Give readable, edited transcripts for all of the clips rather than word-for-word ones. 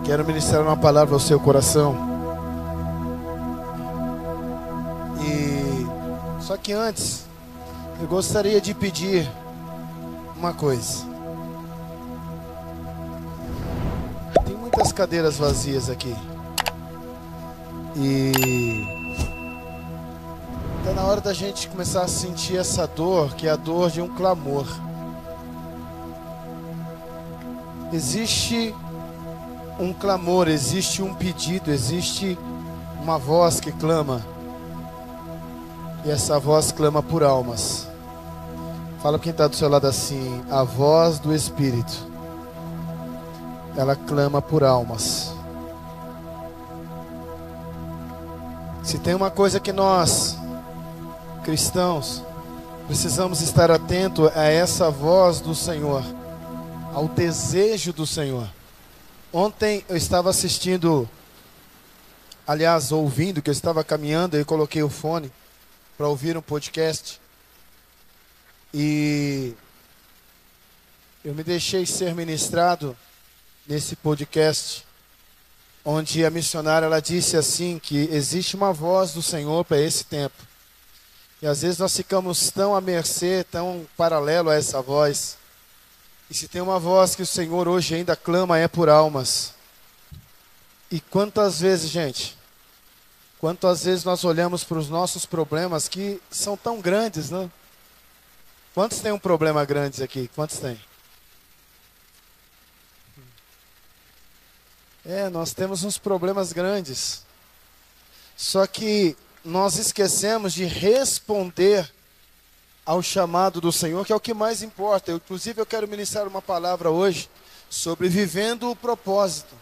Quero ministrar uma palavra ao seu coração. Só que antes, eu gostaria de pedir uma coisa. Tem muitas cadeiras vazias aqui. E está na hora da gente começar a sentir essa dor, que é a dor de um clamor. Existe um clamor, existe um pedido, existe uma voz que clama. E essa voz clama por almas. Fala para quem está do seu lado assim: a voz do Espírito, ela clama por almas. Se tem uma coisa que nós, cristãos, precisamos estar atento a essa voz do Senhor, ao desejo do Senhor. Ontem eu estava assistindo, aliás, ouvindo, que eu estava caminhando e coloquei o fone para ouvir um podcast. E eu me deixei ser ministrado nesse podcast, onde a missionária ela disse assim, que existe uma voz do Senhor para esse tempo. E às vezes nós ficamos tão à mercê, tão paralelo a essa voz. E se tem uma voz que o Senhor hoje ainda clama, é por almas. E quantas vezes, gente, quantas vezes nós olhamos para os nossos problemas que são tão grandes, né? Quantos têm um problema grande aqui? Quantos têm? Nós temos uns problemas grandes. Só que nós esquecemos de responder ao chamado do Senhor, que é o que mais importa. Inclusive eu quero ministrar uma palavra hoje sobre vivendo o propósito.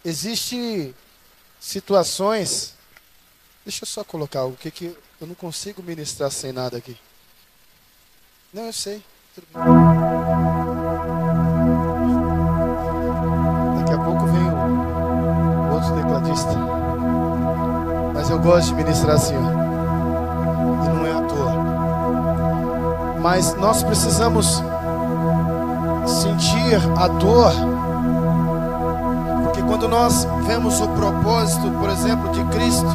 Existem situações. Deixa eu só colocar o que eu não consigo ministrar sem nada aqui. Não, eu sei. Tudo bem. Daqui a pouco vem o outro tecladista. Mas eu gosto de ministrar assim, ó. E não é à toa. Mas nós precisamos sentir a dor. Porque quando nós vemos o propósito, por exemplo, de Cristo,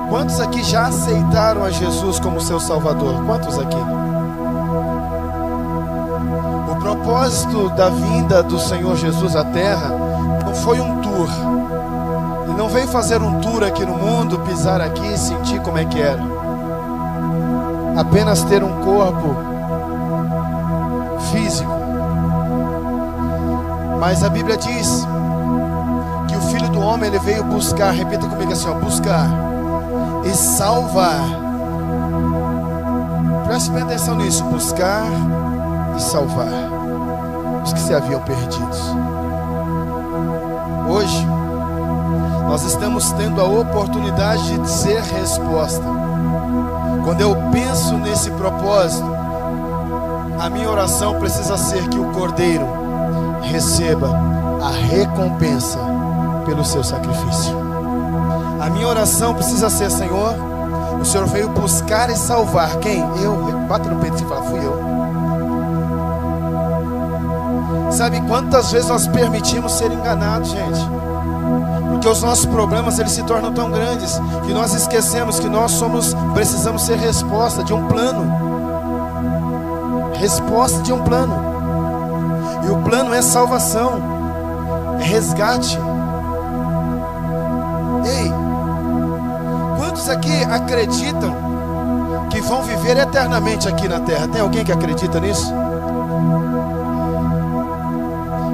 quantos aqui já aceitaram a Jesus como seu Salvador? Quantos aqui? O propósito da vinda do Senhor Jesus à Terra não foi um tour. Ele não veio fazer um tour aqui no mundo, pisar aqui e sentir como é que era. Apenas ter um corpo físico. Mas a Bíblia diz que o Filho do Homem ele veio buscar, repita comigo assim, ó, buscar e salvar. Preste bem atenção nisso, buscar e salvar os que se haviam perdidos. Hoje nós estamos tendo a oportunidade de dizer resposta. Quando eu penso nesse propósito, a minha oração precisa ser que o Cordeiro receba a recompensa pelo seu sacrifício. A minha oração precisa ser: Senhor, o Senhor veio buscar e salvar quem? Eu. Bate no peito e fala: fui eu. Sabe quantas vezes nós permitimos ser enganados, gente? Porque os nossos problemas eles se tornam tão grandes que nós esquecemos que nós precisamos ser resposta de um plano. Resposta de um plano. E o plano é salvação, é resgate. Ei, quantos aqui acreditam que vão viver eternamente aqui na terra? Tem alguém que acredita nisso?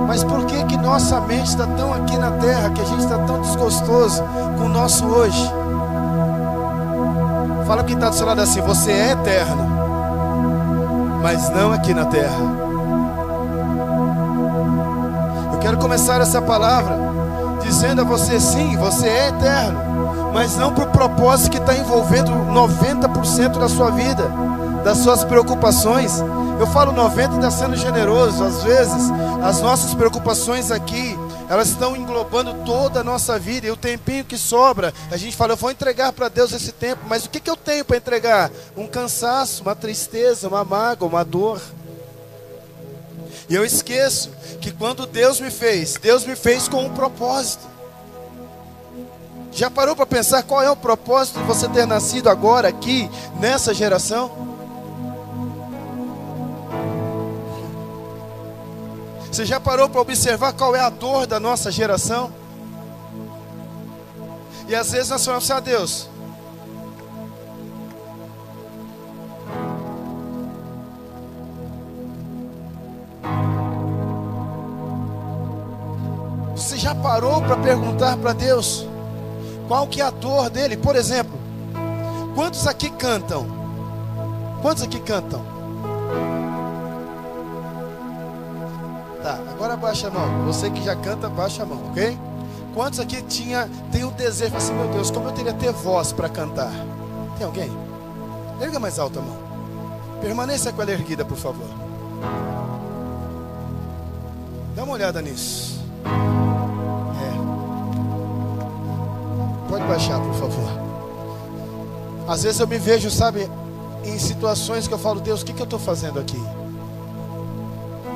Mas por que nossa mente está tão aqui na terra, que a gente está tão desgostoso com o nosso hoje? Fala quem está do seu lado assim: você é eterno, mas não aqui na terra. Eu quero começar essa palavra dizendo a você: sim, você é eterno, mas não para o propósito que está envolvendo 90% da sua vida, das suas preocupações. Eu falo 90 e está sendo generoso. Às vezes as nossas preocupações aqui, elas estão englobando toda a nossa vida. E o tempinho que sobra, a gente fala: eu vou entregar para Deus esse tempo. Mas o que eu tenho para entregar? Um cansaço, uma tristeza, uma mágoa, uma dor. E eu esqueço que quando Deus me fez com um propósito. Já parou para pensar qual é o propósito de você ter nascido agora, aqui, nessa geração? Você já parou para observar qual é a dor da nossa geração? E às vezes nós falamos assim, Deus, você já parou para perguntar para Deus qual que é a dor dele? Por exemplo, quantos aqui cantam? Quantos aqui cantam? Tá, agora baixa a mão. Você que já canta, baixa a mão, ok? Quantos aqui tem um desejo assim, meu Deus, como eu teria ter voz para cantar? Tem alguém? Erga mais alto a mão. Permaneça com ela erguida, por favor. Dá uma olhada nisso. Pode baixar, por favor. Às vezes eu me vejo, sabe, em situações que eu falo, Deus, o que eu estou fazendo aqui?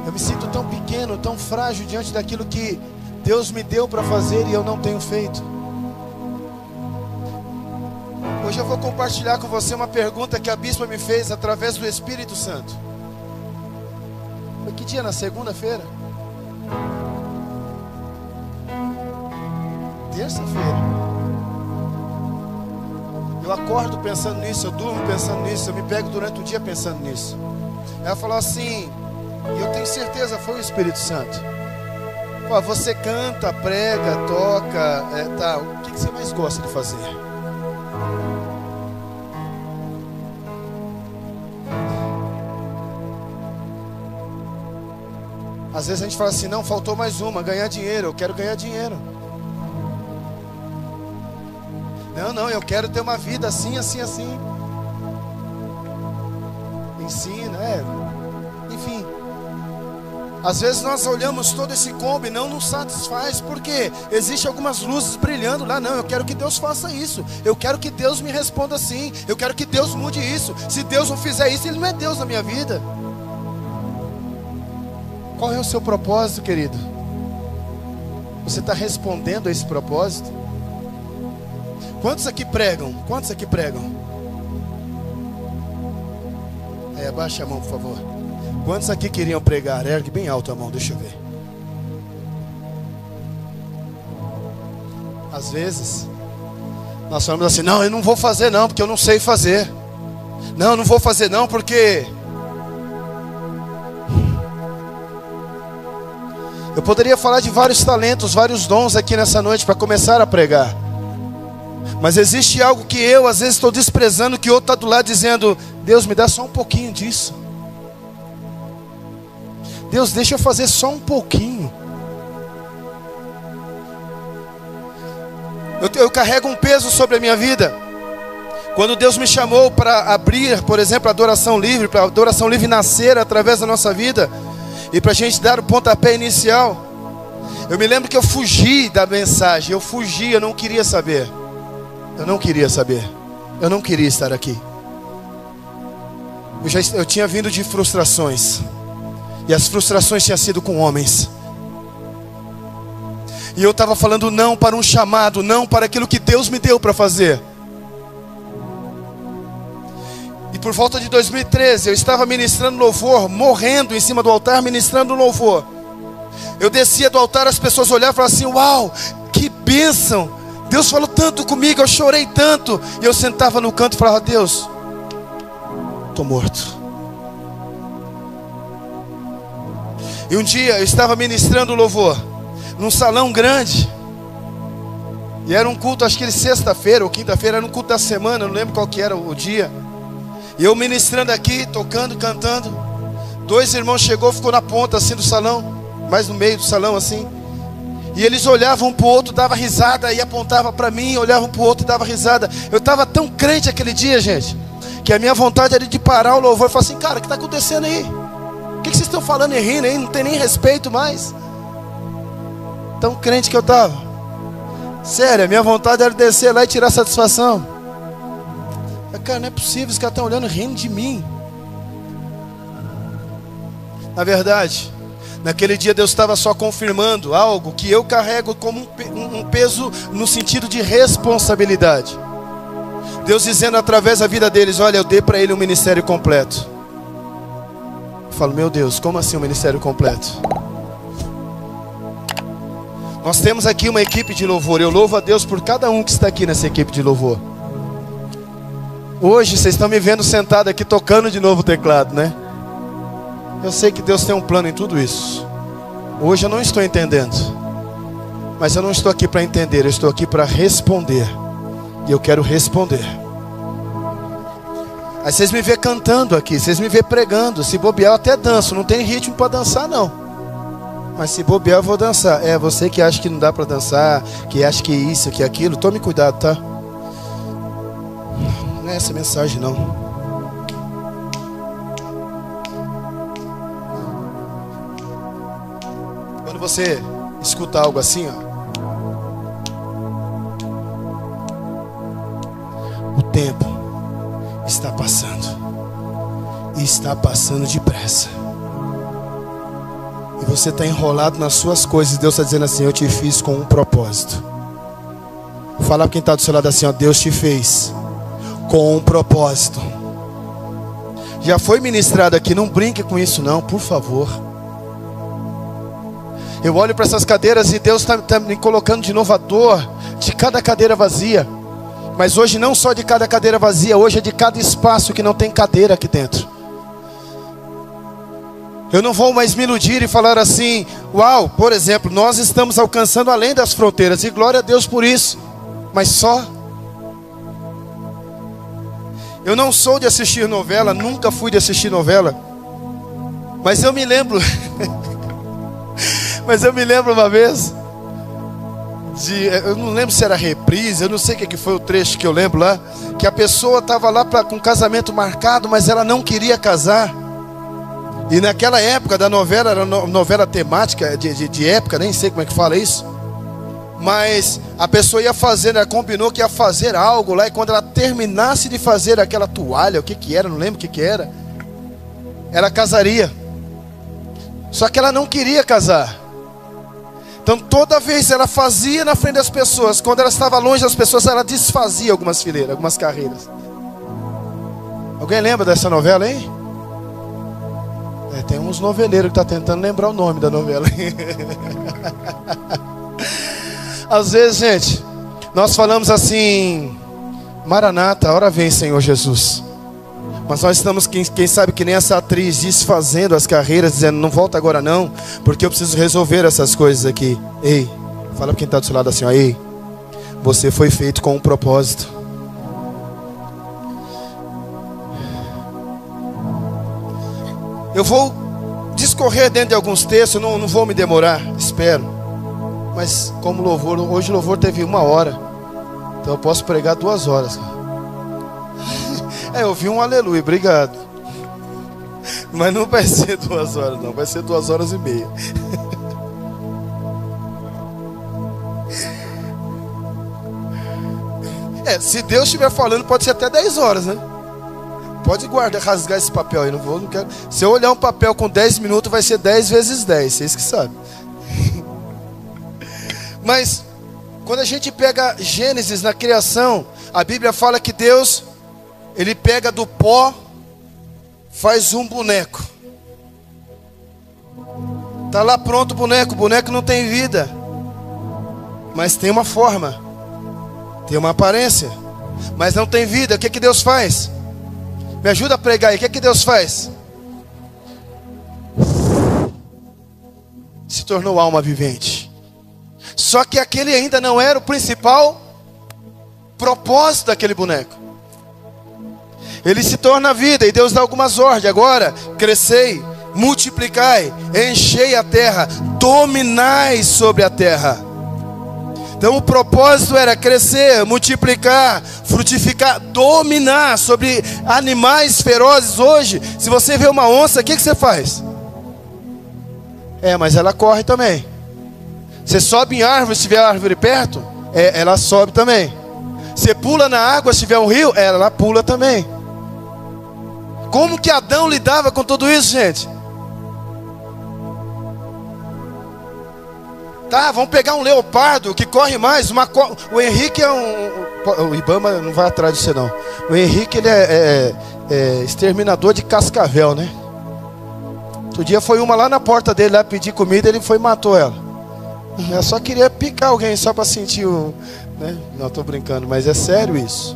Eu me sinto tão pequeno, tão frágil diante daquilo que Deus me deu para fazer e eu não tenho feito. Hoje eu vou compartilhar com você uma pergunta que a bispa me fez através do Espírito Santo. Foi que dia? Na segunda-feira? Terça-feira. Eu acordo pensando nisso, eu durmo pensando nisso, eu me pego durante o dia pensando nisso. Ela falou assim, e eu tenho certeza foi o Espírito Santo. Pô, você canta, prega, toca, tá, o que você mais gosta de fazer? Às vezes a gente fala assim, não, faltou mais uma, ganhar dinheiro, eu quero ganhar dinheiro. Não, eu quero ter uma vida assim, assim, assim. Ensina, enfim. Às vezes nós olhamos todo esse combo e não nos satisfaz, porque existem algumas luzes brilhando lá. Não, eu quero que Deus faça isso. Eu quero que Deus me responda assim. Eu quero que Deus mude isso. Se Deus não fizer isso, Ele não é Deus na minha vida. Qual é o seu propósito, querido? Você está respondendo a esse propósito? Quantos aqui pregam? Quantos aqui pregam? Abaixa a mão, por favor. Quantos aqui queriam pregar? Ergue bem alto a mão, deixa eu ver. Às vezes nós falamos assim, não, eu não vou fazer não, porque eu não sei fazer. Não, não vou fazer não, porque... Eu poderia falar de vários talentos, vários dons aqui nessa noite para começar a pregar. Mas existe algo que eu às vezes estou desprezando, que outro está do lado dizendo, Deus, me dá só um pouquinho disso. Deus, deixa eu fazer só um pouquinho. Eu carrego um peso sobre a minha vida. Quando Deus me chamou para abrir, por exemplo, a adoração livre, para a adoração livre nascer através da nossa vida, e para a gente dar o pontapé inicial, eu me lembro que eu fugi da mensagem, eu não queria saber. Eu não queria saber. Eu não queria estar aqui. Eu tinha vindo de frustrações. E as frustrações tinham sido com homens. E eu estava falando não para um chamado, não para aquilo que Deus me deu para fazer. E por volta de 2013, eu estava ministrando louvor, morrendo em cima do altar, ministrando louvor. Eu descia do altar, as pessoas olhavam e falavam assim, uau, que bênção. Deus falou tanto comigo, eu chorei tanto. E eu sentava no canto e falava, Deus, estou morto. E um dia eu estava ministrando louvor num salão grande. E era um culto, acho que era sexta-feira ou quinta-feira, era um culto da semana, não lembro qual que era o dia. E eu ministrando aqui, tocando, cantando. 2 irmãos chegou, ficou na ponta assim do salão, mais no meio do salão assim. E eles olhavam um para o outro, davam risada, e apontavam para mim, olhavam para o outro e davam risada. Eu estava tão crente aquele dia, gente, que a minha vontade era de parar o louvor e falar assim, cara, o que está acontecendo aí? O que vocês estão falando e rindo aí? Não tem nem respeito mais. Tão crente que eu estava. Sério, a minha vontade era descer lá e tirar satisfação. Cara, não é possível, os caras estão olhando e rindo de mim. Na verdade, Naquele dia Deus estava só confirmando algo que eu carrego como um peso no sentido de responsabilidade. Deus dizendo através da vida deles: olha, eu dei para ele um ministério completo. Eu falo: meu Deus, como assim um ministério completo? Nós temos aqui uma equipe de louvor. Eu louvo a Deus por cada um que está aqui nessa equipe de louvor. Hoje vocês estão me vendo sentado aqui tocando de novo o teclado, né? Eu sei que Deus tem um plano em tudo isso. Hoje eu não estou entendendo, mas eu não estou aqui para entender, eu estou aqui para responder. E eu quero responder. Aí vocês me vê cantando aqui, vocês me vê pregando. Se bobear eu até danço, não tem ritmo para dançar não. Mas se bobear eu vou dançar. É, você que acha que não dá para dançar, que acha que isso, que aquilo, tome cuidado, tá? Não é essa mensagem não. Quando você escuta algo assim, ó, o tempo está passando, e está passando depressa, e você está enrolado nas suas coisas, e Deus está dizendo assim: eu te fiz com um propósito. Fala para quem está do seu lado assim, ó: Deus te fez com um propósito. Já foi ministrado aqui, não brinque com isso não, por favor. Eu olho para essas cadeiras e Deus está me colocando de novo a dor de cada cadeira vazia. Mas hoje não só de cada cadeira vazia, hoje é de cada espaço que não tem cadeira aqui dentro. Eu não vou mais me iludir e falar assim: uau, por exemplo, nós estamos alcançando além das fronteiras, e glória a Deus por isso. Mas só. Eu não sou de assistir novela, nunca fui de assistir novela. Mas eu me lembro Mas eu me lembro uma vez eu não lembro se era reprise, eu não sei o que foi o trecho que eu lembro lá, que a pessoa estava lá com casamento marcado, mas ela não queria casar. E naquela época da novela, era novela temática de época, nem sei como é que fala isso. Mas a pessoa ia fazer, ela combinou que ia fazer algo lá, e quando ela terminasse de fazer aquela toalha, o que que era, não lembro o que que era, ela casaria. Só que ela não queria casar. Então toda vez ela fazia na frente das pessoas, quando ela estava longe das pessoas, ela desfazia algumas fileiras, algumas carreiras. Alguém lembra dessa novela, hein? Tem uns noveleiros que estão tentando lembrar o nome da novela. Às vezes, gente, nós falamos assim: Maranata, a hora vem, Senhor Jesus. Mas nós estamos, quem sabe que nem essa atriz, desfazendo as carreiras, dizendo: não volta agora não, porque eu preciso resolver essas coisas aqui. Ei, fala para quem está do seu lado assim, ó: ei, você foi feito com um propósito. Eu vou discorrer dentro de alguns textos, não vou me demorar, espero. Mas como louvor, hoje o louvor teve 1 hora, então eu posso pregar 2 horas. Eu vi um aleluia, obrigado. Mas não vai ser 2 horas não, vai ser 2 horas e meia. Se Deus estiver falando, pode ser até 10 horas, né? Pode rasgar esse papel aí, não quero. Se eu olhar um papel com 10 minutos, vai ser 10 vezes 10, vocês que sabem. Mas, quando a gente pega Gênesis na criação, a Bíblia fala que Deus, Ele pega do pó, faz um boneco. Está lá pronto o boneco não tem vida, mas tem uma forma, tem uma aparência, mas não tem vida. O que Deus faz? Me ajuda a pregar aí, o que Deus faz? Se tornou alma vivente. Só que aquele ainda não era o principal propósito daquele boneco. Ele se torna vida e Deus dá algumas ordens. Agora, crescei, multiplicai, enchei a terra, dominai sobre a terra. Então o propósito era crescer, multiplicar, frutificar, dominar sobre animais ferozes. Hoje, se você vê uma onça, o que você faz? Mas ela corre também. Você sobe em árvore, se tiver árvore perto, ela sobe também. Você pula na água, se tiver um rio, ela pula também. Como que Adão lidava com tudo isso, gente? Tá, vamos pegar um leopardo que corre mais. O Henrique é o Ibama não vai atrás de você não. O Henrique, ele é exterminador de cascavel, né? Outro dia foi uma lá na porta dele lá pedir comida, ele foi e matou ela. Eu só queria picar alguém só para sentir o... né? Não, estou brincando, mas é sério isso.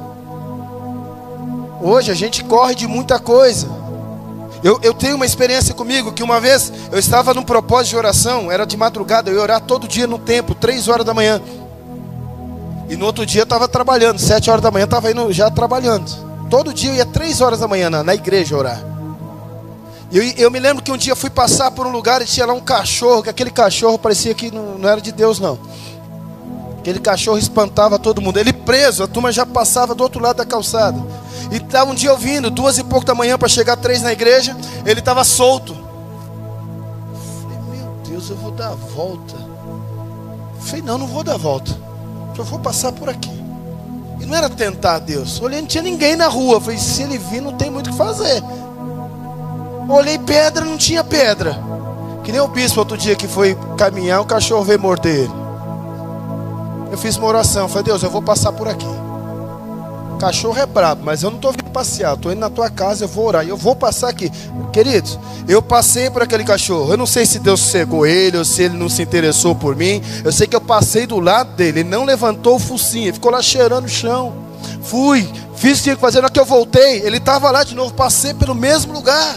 Hoje a gente corre de muita coisa. Eu tenho uma experiência comigo, que uma vez eu estava num propósito de oração, era de madrugada, eu ia orar todo dia no templo, 3 horas da manhã. E no outro dia eu estava trabalhando, 7 horas da manhã estava indo já trabalhando. Todo dia eu ia 3 horas da manhã na igreja orar. Eu me lembro que um dia eu fui passar por um lugar e tinha lá um cachorro, que aquele cachorro parecia que não era de Deus não. Aquele cachorro espantava todo mundo. Ele preso, a turma já passava do outro lado da calçada. E estava um dia eu vindo, 2 e pouco da manhã para chegar 3 na igreja, ele estava solto. Falei, meu Deus, eu vou dar a volta. Falei, não vou dar a volta. Eu vou passar por aqui. E não era tentar Deus. Olhei, não tinha ninguém na rua. Falei, se ele vir, não tem muito o que fazer. Olhei pedra, não tinha pedra. Que nem o bispo outro dia que foi caminhar, o cachorro veio morder ele. Eu fiz uma oração, falei, Deus, eu vou passar por aqui. O cachorro é brabo, mas eu não estou vindo passear, estou indo na tua casa, eu vou orar, e eu vou passar aqui. Queridos, eu passei por aquele cachorro. Eu não sei se Deus cegou ele, ou se ele não se interessou por mim. Eu sei que eu passei do lado dele, ele não levantou o focinho, ele ficou lá cheirando o chão. Fui, fiz o que tinha que fazer, na hora que eu voltei, ele estava lá de novo, passei pelo mesmo lugar.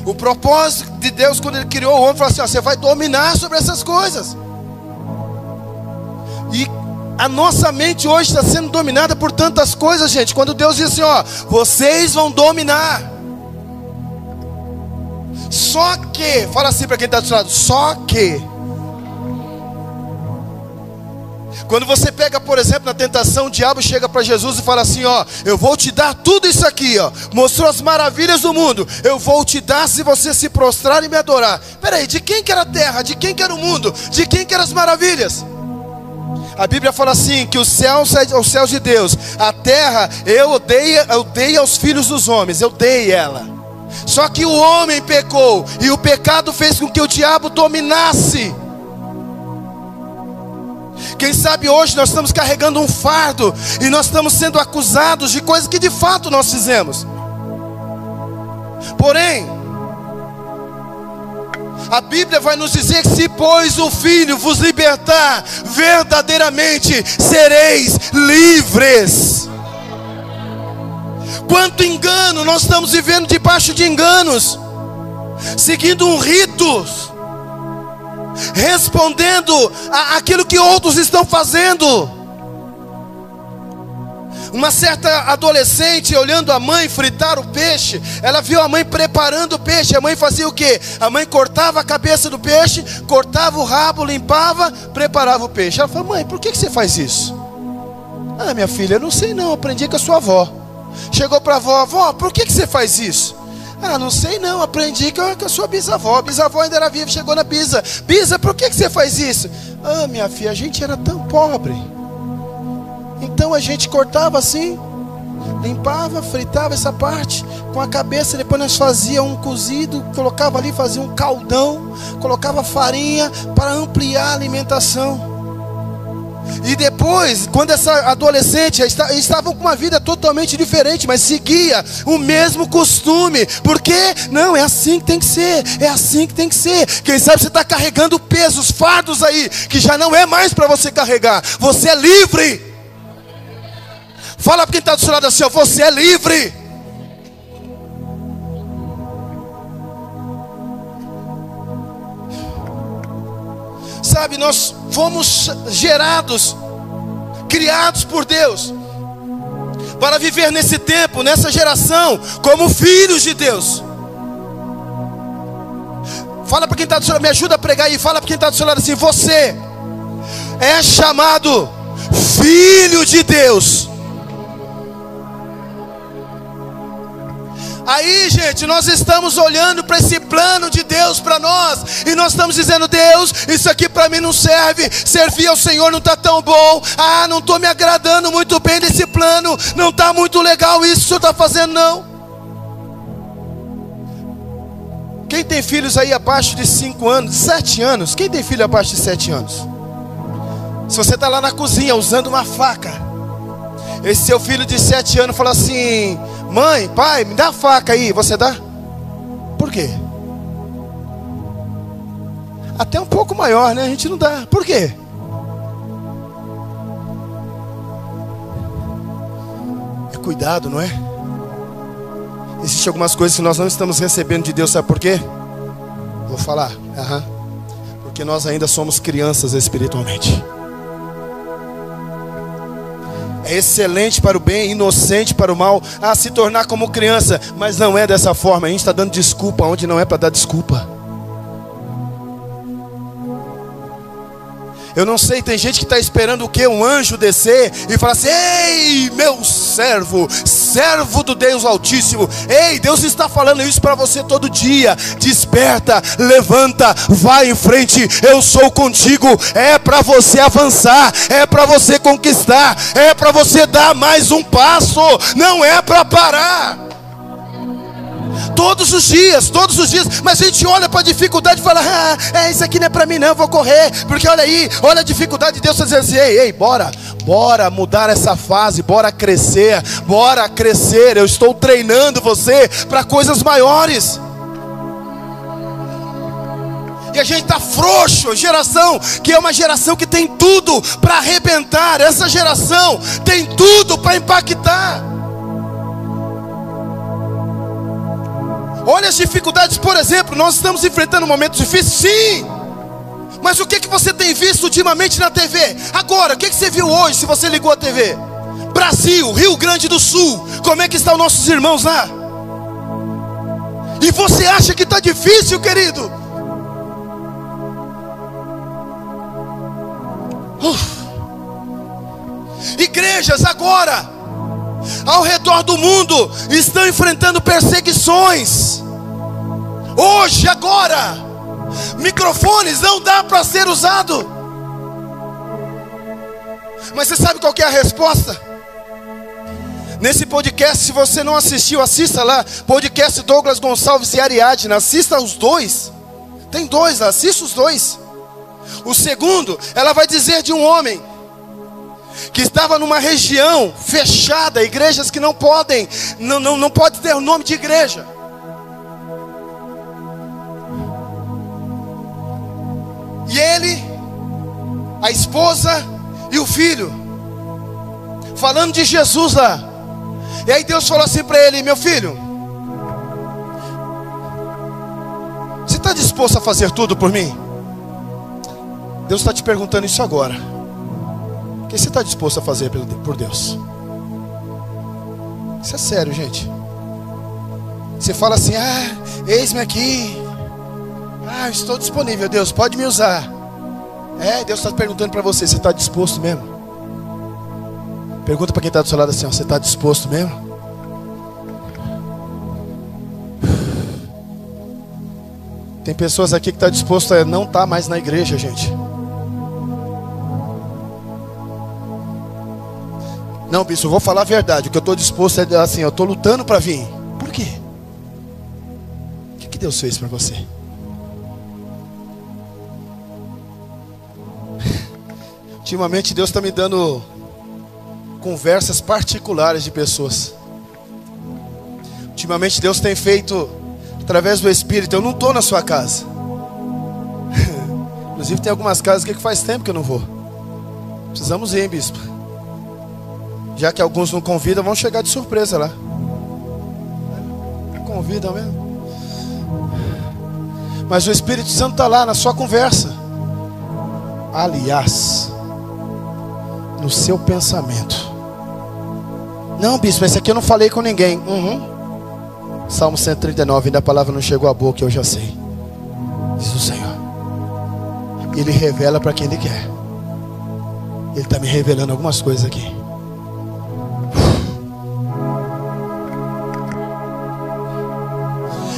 O propósito de Deus, quando Ele criou o homem, falou assim, ó, você vai dominar sobre essas coisas. E a nossa mente hoje está sendo dominada por tantas coisas, gente. Quando Deus diz assim, ó, vocês vão dominar. Só que, fala assim para quem está do seu lado, só que. Quando você pega, por exemplo, na tentação, o diabo chega para Jesus e fala assim, ó, eu vou te dar tudo isso aqui, ó, mostrou as maravilhas do mundo, eu vou te dar se você se prostrar e me adorar. Peraí, de quem que era a terra? De quem que era o mundo? De quem que eram as maravilhas? A Bíblia fala assim, que os céus de Deus, a terra eu dei aos filhos dos homens, eu dei ela. Só que o homem pecou, e o pecado fez com que o diabo dominasse. Quem sabe hoje nós estamos carregando um fardo e nós estamos sendo acusados de coisas que de fato nós fizemos. Porém, a Bíblia vai nos dizer que se pois o Filho vos libertar, verdadeiramente sereis livres. Quanto engano nós estamos vivendo debaixo de enganos, seguindo um rito, respondendo àquilo que outros estão fazendo. Uma certa adolescente olhando a mãe fritar o peixe, ela viu a mãe preparando o peixe. A mãe fazia o quê? A mãe cortava a cabeça do peixe, cortava o rabo, limpava, preparava o peixe. Ela falou, mãe, por que você faz isso? Ah, minha filha, eu não sei não, aprendi com a sua avó. Chegou para a avó, avó, por que você faz isso? Ah, não sei não, aprendi com a sua bisavó. A bisavó ainda era viva, chegou na bisa. Bisa, por que você faz isso? Ah, minha filha, a gente era tão pobre. Então a gente cortava assim, limpava, fritava essa parte com a cabeça. Depois nós fazíamos um cozido, colocava ali, fazia um caldão, colocava farinha para ampliar a alimentação. E depois, quando essa adolescente estavam com uma vida totalmente diferente, mas seguia o mesmo costume. Por quê? Não, é assim que tem que ser. É assim que tem que ser. Quem sabe você está carregando pesos, fardos aí, que já não é mais para você carregar. Você é livre. Fala para quem está do seu lado assim, ó, você é livre. Sabe, nós fomos gerados, criados por Deus, para viver nesse tempo, nessa geração, como filhos de Deus. Fala para quem está do seu lado, me ajuda a pregar aí. Fala para quem está do seu lado assim, você é chamado filho de Deus. Aí, gente, nós estamos olhando para esse plano de Deus para nós, e nós estamos dizendo, Deus, isso aqui para mim não serve, servir ao Senhor não está tão bom, ah, não estou me agradando muito bem desse plano, não está muito legal isso que o Senhor está fazendo não. Quem tem filhos aí abaixo de 5 anos, 7 anos? Quem tem filho abaixo de 7 anos? Se você está lá na cozinha usando uma faca, esse seu filho de 7 anos fala assim: mãe, pai, me dá a faca aí. Você dá? Por quê? Até um pouco maior, né? A gente não dá. Por quê? É cuidado, não é? Existem algumas coisas que nós não estamos recebendo de Deus, sabe por quê? Vou falar. Porque nós ainda somos crianças espiritualmente. É excelente para o bem, inocente para o mal, a se tornar como criança, mas não é dessa forma. A gente está dando desculpa onde não é para dar desculpa. Eu não sei, tem gente que está esperando o quê? Um anjo descer e falar assim: ei, meu servo, servo do Deus Altíssimo. Ei, Deus está falando isso para você todo dia. Desperta, levanta, vai em frente, eu sou contigo. É para você avançar, é para você conquistar, é para você dar mais um passo, não é para parar. Todos os dias, mas a gente olha para a dificuldade e fala: isso aqui não é para mim não, eu vou correr, porque olha aí, olha a dificuldade de Deus. Está dizendo assim: ei, bora mudar essa fase, bora crescer, eu estou treinando você para coisas maiores. E a gente está frouxo, geração que é uma geração que tem tudo para arrebentar, essa geração tem tudo para impactar. Olha as dificuldades, por exemplo, nós estamos enfrentando momentos difíceis, sim. Mas o que você tem visto ultimamente na TV? Agora, o que você viu hoje se você ligou a TV? Brasil, Rio Grande do Sul, como é que estão nossos irmãos lá? E você acha que está difícil, querido? Igrejas agora ao redor do mundo estão enfrentando perseguições. Hoje, agora, microfones não dá para ser usado. Mas você sabe qual que é a resposta? Nesse podcast, se você não assistiu, assista lá. Podcast Douglas Gonçalves e Ariadna. Assista os dois. Tem dois lá, assista os dois. O segundo, ela vai dizer de um homem que estava numa região fechada, igrejas que não pode ter o nome de igreja. E ele, a esposa e o filho, falando de Jesus lá. E aí Deus falou assim para ele: meu filho, você está disposto a fazer tudo por mim? Deus está te perguntando isso agora. O que você está disposto a fazer por Deus? Isso é sério, gente. Você fala assim: eis-me aqui, estou disponível, Deus, pode me usar. Deus está perguntando para você: você está disposto mesmo? Pergunta para quem está do seu lado assim: você está disposto mesmo? Tem pessoas aqui que estão dispostas a não estar mais na igreja, gente. Não, bispo, eu vou falar a verdade. O que eu estou disposto é assim: eu estou lutando para vir. Por quê? O que Deus fez para você? Ultimamente Deus está me dando conversas particulares de pessoas. Ultimamente Deus tem feito através do Espírito. Eu não estou na sua casa. Inclusive tem algumas casas que faz tempo que eu não vou. Precisamos ir, hein, bispo? Já que alguns não convidam, vão chegar de surpresa lá. Não convidam mesmo. Mas o Espírito Santo está lá na sua conversa. Aliás, no seu pensamento. Não, bispo, esse aqui eu não falei com ninguém. Salmo 139, ainda a palavra não chegou à boca, eu já sei. Diz o Senhor. Ele revela para quem Ele quer. Ele está me revelando algumas coisas aqui.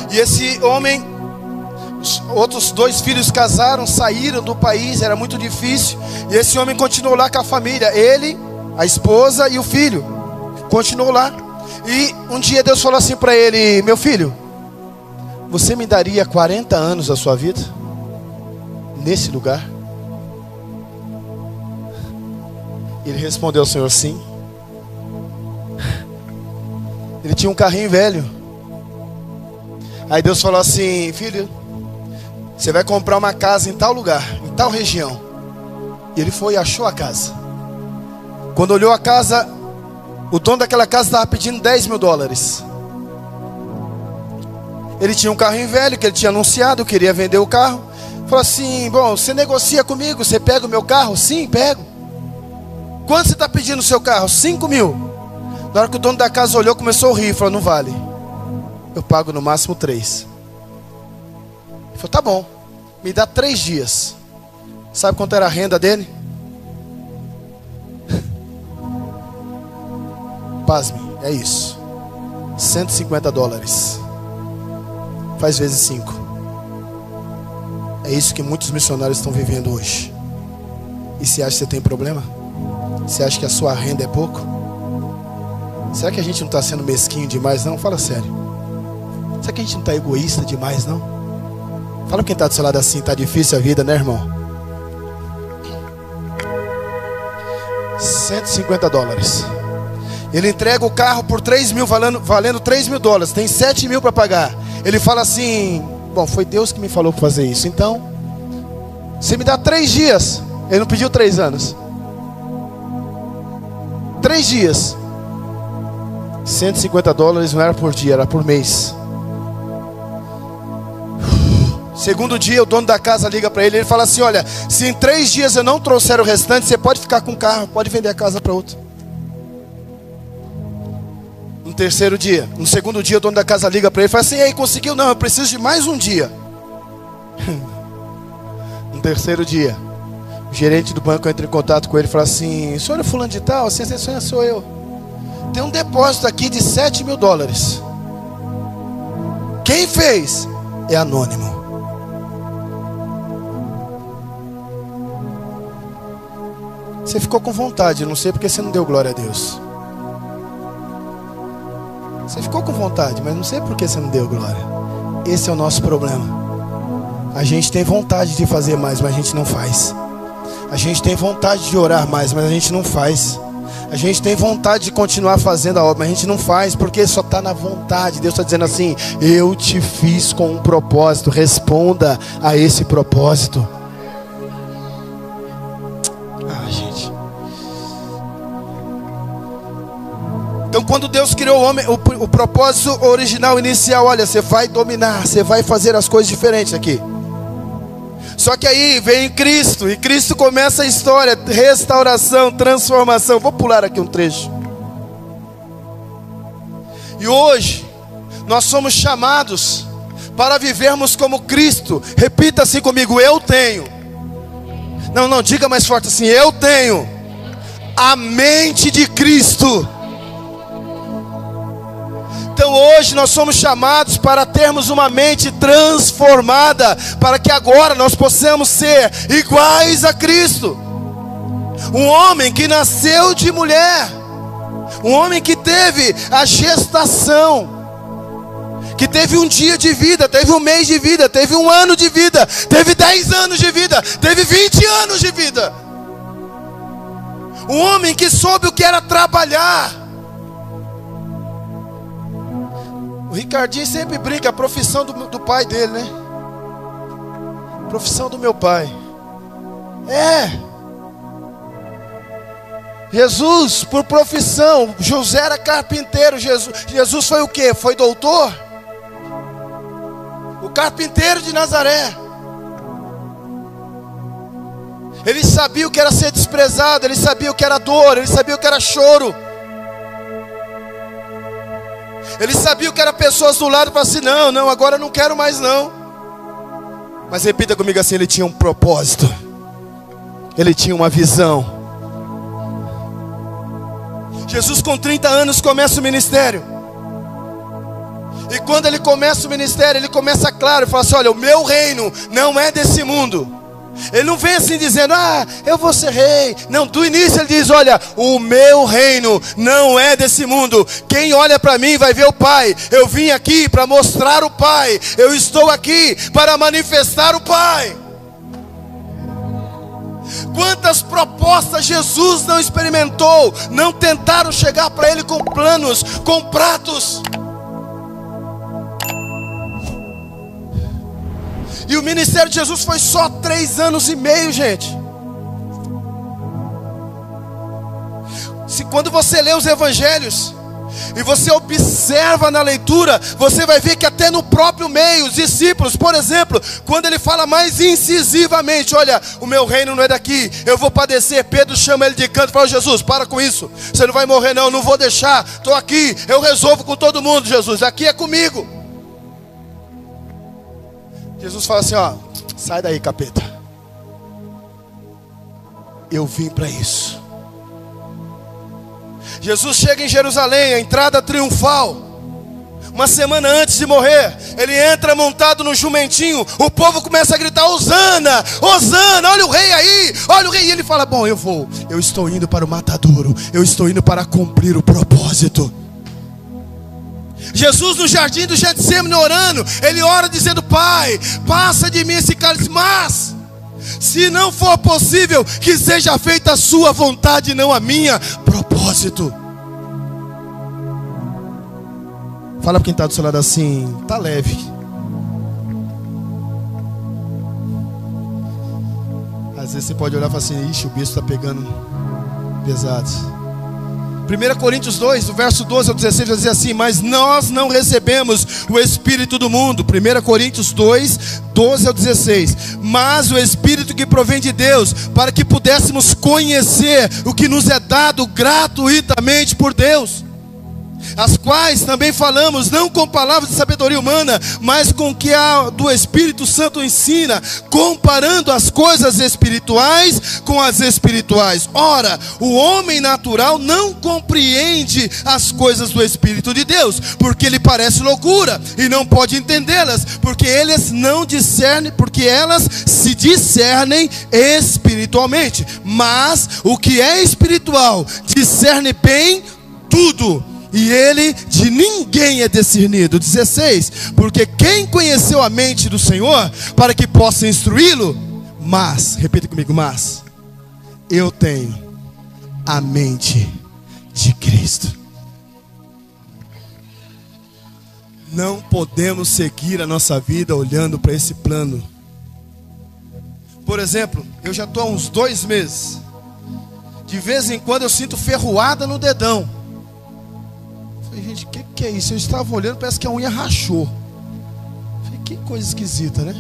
E esse homem, os outros 2 filhos casaram, saíram do país, era muito difícil. E esse homem continuou lá com a família. Ele, a esposa e o filho. Continuou lá. E um dia Deus falou assim para ele: meu filho, você me daria 40 anos da sua vida nesse lugar? Ele respondeu ao Senhor: sim. Ele tinha um carrinho velho. Aí Deus falou assim: filho, você vai comprar uma casa em tal lugar, em tal região. E ele foi e achou a casa. Quando olhou a casa, o dono daquela casa estava pedindo $10.000. Ele tinha um carrinho velho que ele tinha anunciado, queria vender o carro. Falou assim: bom, você negocia comigo, você pega o meu carro? Sim, pego. Quanto você está pedindo o seu carro? 5 mil. Na hora que o dono da casa olhou, começou a rir, falou: não vale, eu pago no máximo 3. Ele falou: tá bom, me dá 3 dias. Sabe quanto era a renda dele? Pasme, é isso, $150. Faz vezes 5. É isso que muitos missionários estão vivendo hoje. E você acha que você tem problema? Você acha que a sua renda é pouco? Será que a gente não está sendo mesquinho demais não? Fala sério. Será que a gente não está egoísta demais não? Fala quem está do seu lado assim: está difícil a vida, né, irmão? $150. Ele entrega o carro por 3 mil, valendo $3.000. Tem 7 mil para pagar. Ele fala assim: bom, foi Deus que me falou para fazer isso. Então, você me dá 3 dias. Ele não pediu 3 anos. 3 dias. $150 não era por dia, era por mês. Segundo dia, o dono da casa liga para ele. Ele fala assim: olha, se em 3 dias eu não trouxer o restante, você pode ficar com o carro, pode vender a casa para outro. No segundo dia, o dono da casa liga para ele e fala assim: ei, conseguiu? Não, eu preciso de mais um dia. No terceiro dia, o gerente do banco entra em contato com ele e fala assim: o senhor é fulano de tal? Sim, sou eu. Tem um depósito aqui de $7.000. Quem fez? É anônimo. Você ficou com vontade, eu não sei porque você não deu glória a Deus. Você ficou com vontade, mas não sei por que você não deu glória. Esse é o nosso problema. A gente tem vontade de fazer mais, mas a gente não faz. A gente tem vontade de orar mais, mas a gente não faz. A gente tem vontade de continuar fazendo a obra, mas a gente não faz, porque só está na vontade. Deus está dizendo assim: eu te fiz com um propósito, responda a esse propósito. Gente. Então, quando Deus criou o homem, o propósito original, inicial: olha, você vai dominar, você vai fazer as coisas diferentes aqui. Só que aí vem Cristo, e Cristo começa a história, restauração, transformação. Vou pular aqui um trecho. E hoje nós somos chamados para vivermos como Cristo. Repita assim comigo: eu tenho. Não, diga mais forte assim: eu tenho a mente de Cristo. Então hoje nós somos chamados para termos uma mente transformada, para que agora nós possamos ser iguais a Cristo. Um homem que nasceu de mulher, um homem que teve a gestação, que teve um dia de vida, teve um mês de vida, teve um ano de vida, teve 10 anos de vida, teve 20 anos de vida. Um homem que soube o que era trabalhar. O Ricardinho sempre brinca: a profissão do pai dele, né? Profissão do meu pai. Jesus, por profissão. José era carpinteiro. Jesus foi o quê? Foi doutor? O carpinteiro de Nazaré. Ele sabia o que era ser desprezado, ele sabia o que era dor, ele sabia o que era choro. Ele sabia o que era pessoas do lado e falava assim: não, agora eu não quero mais não. Mas repita comigo assim: ele tinha um propósito, ele tinha uma visão. Jesus com 30 anos começa o ministério. E quando ele começa o ministério, ele começa claro, ele fala assim: olha, o meu reino não é desse mundo. Ele não vem assim dizendo, eu vou ser rei. Não, do início ele diz, olha, o meu reino não é desse mundo. Quem olha para mim vai ver o Pai. Eu vim aqui para mostrar o Pai. Eu estou aqui para manifestar o Pai. Quantas propostas Jesus não experimentou, não tentaram chegar para Ele com planos, com pratos. E o ministério de Jesus foi só 3 anos e meio, gente. Quando você lê os evangelhos e você observa na leitura, você vai ver que até no próprio meio, os discípulos, por exemplo, quando ele fala mais incisivamente, olha, o meu reino não é daqui, eu vou padecer. Pedro chama ele de canto e fala, Jesus, para com isso, você não vai morrer não vou deixar, estou aqui, eu resolvo com todo mundo, Jesus, aqui é comigo. Jesus fala assim, sai daí, capeta. Eu vim para isso. Jesus chega em Jerusalém, a entrada triunfal. Uma semana antes de morrer, ele entra montado no jumentinho. O povo começa a gritar, Hosana, Hosana, olha o rei aí, olha o rei. E ele fala, bom, eu estou indo para o matadouro. Eu estou indo para cumprir o propósito. Jesus no jardim do Getsemane orando, ele ora dizendo, Pai, passa de mim esse cálice, mas se não for possível, que seja feita a sua vontade, não a minha. Propósito. Fala para quem está do seu lado assim, tá leve. Às vezes você pode olhar e falar assim, ixi, o bicho está pegando pesado. 1 Coríntios 2, do verso 12 ao 16, vai dizer assim, mas nós não recebemos o Espírito do mundo. 1 Coríntios 2, 12 ao 16. Mas o Espírito que provém de Deus, para que pudéssemos conhecer o que nos é dado gratuitamente por Deus. As quais também falamos, não com palavras de sabedoria humana, mas com o que a do Espírito Santo ensina, comparando as coisas espirituais com as espirituais. Ora, o homem natural não compreende as coisas do Espírito de Deus, porque lhe parece loucura, e não pode entendê-las, porque eles não discernem, porque elas se discernem espiritualmente. Mas o que é espiritual discerne bem tudo, e ele de ninguém é discernido. 16. Porque quem conheceu a mente do Senhor para que possa instruí-lo? Mas, repita comigo, mas eu tenho a mente de Cristo. Não podemos seguir a nossa vida olhando para esse plano. Por exemplo, eu já estou há uns 2 meses. De vez em quando eu sinto ferroada no dedão. Gente, o que é isso? Eu estava olhando, parece que a unha rachou. Falei, que coisa esquisita, né?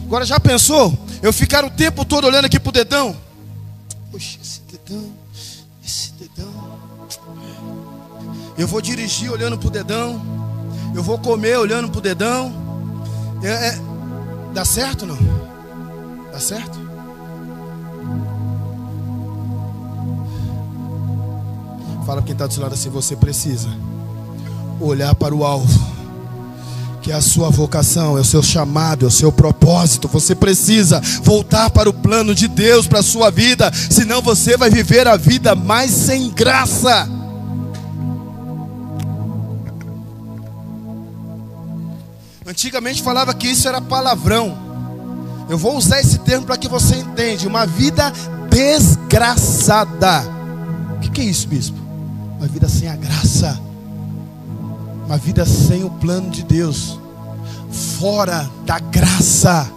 Agora já pensou? Eu ficar o tempo todo olhando aqui pro dedão. Poxa, esse dedão. Eu vou dirigir olhando pro dedão. Eu vou comer olhando pro dedão. Dá certo ou não? Dá certo? Fala para quem está do seu lado assim, você precisa olhar para o alvo, que é a sua vocação, é o seu chamado, é o seu propósito. Você precisa voltar para o plano de Deus para a sua vida, senão você vai viver a vida mais sem graça. Antigamente falava que isso era palavrão. Eu vou usar esse termo para que você entenda. Uma vida desgraçada. O que é isso, bispo? Uma vida sem a graça. Uma vida sem o plano de Deus. Fora da graça.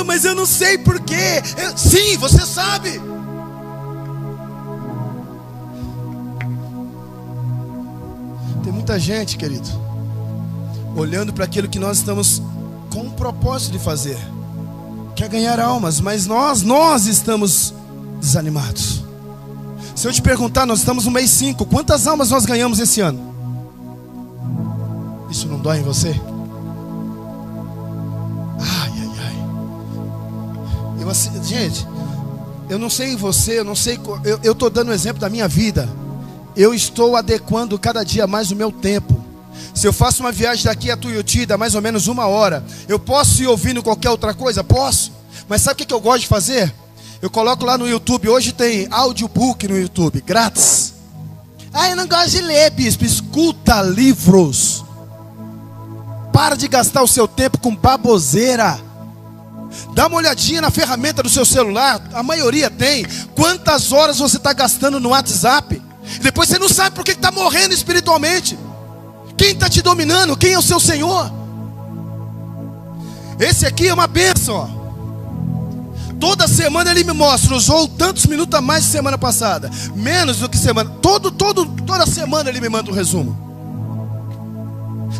Mas eu não sei porquê. Sim, você sabe. Tem muita gente, querido, olhando para aquilo que nós estamos com o propósito de fazer. Quer ganhar almas, mas nós estamos desanimados. Se eu te perguntar, nós estamos no mês 5, quantas almas nós ganhamos esse ano? Isso não dói em você? Ai. Gente, eu não sei você, eu estou dando um exemplo da minha vida. Eu estou adequando cada dia mais o meu tempo Se eu faço uma viagem daqui a Tuiuti, dá mais ou menos 1 hora, eu posso ir ouvindo qualquer outra coisa? Posso. Mas sabe o que eu gosto de fazer? Eu coloco lá no YouTube. Hoje tem audiobook no YouTube, grátis. Eu não gosto de ler, bispo. Escuta livros. Para de gastar o seu tempo com baboseira. Dá uma olhadinha na ferramenta do seu celular. A maioria tem. Quantas horas você está gastando no WhatsApp? Depois você não sabe por que está morrendo espiritualmente. Quem está te dominando? Quem é o seu Senhor? Esse aqui é uma bênção, ó. Toda semana ele me mostra. Usou tantos minutos a mais que semana passada. Menos do que semana. Toda semana ele me manda um resumo.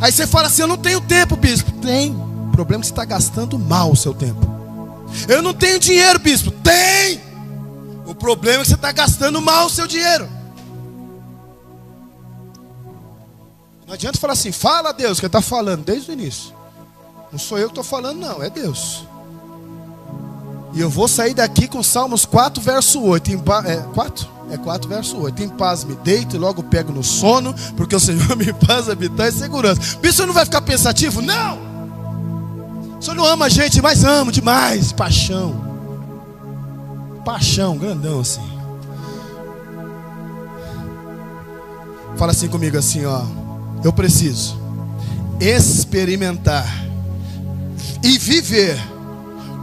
Aí você fala assim: eu não tenho tempo, bispo. Tem. O problema é que você está gastando mal o seu tempo. Eu não tenho dinheiro, bispo. Tem. O problema é que você está gastando mal o seu dinheiro. Não adianta falar assim: fala a Deus, que ele está falando desde o início. Não sou eu que estou falando, não, é Deus. E eu vou sair daqui com Salmos 4, verso 8. 4, verso 8. Em paz me deito e logo pego no sono, porque o Senhor me faz habitar em segurança. O senhor não vai ficar pensativo? Não! O senhor não ama a gente, mas amo demais. Paixão. Paixão, grandão assim. Fala assim comigo assim, ó. Eu preciso experimentar e viver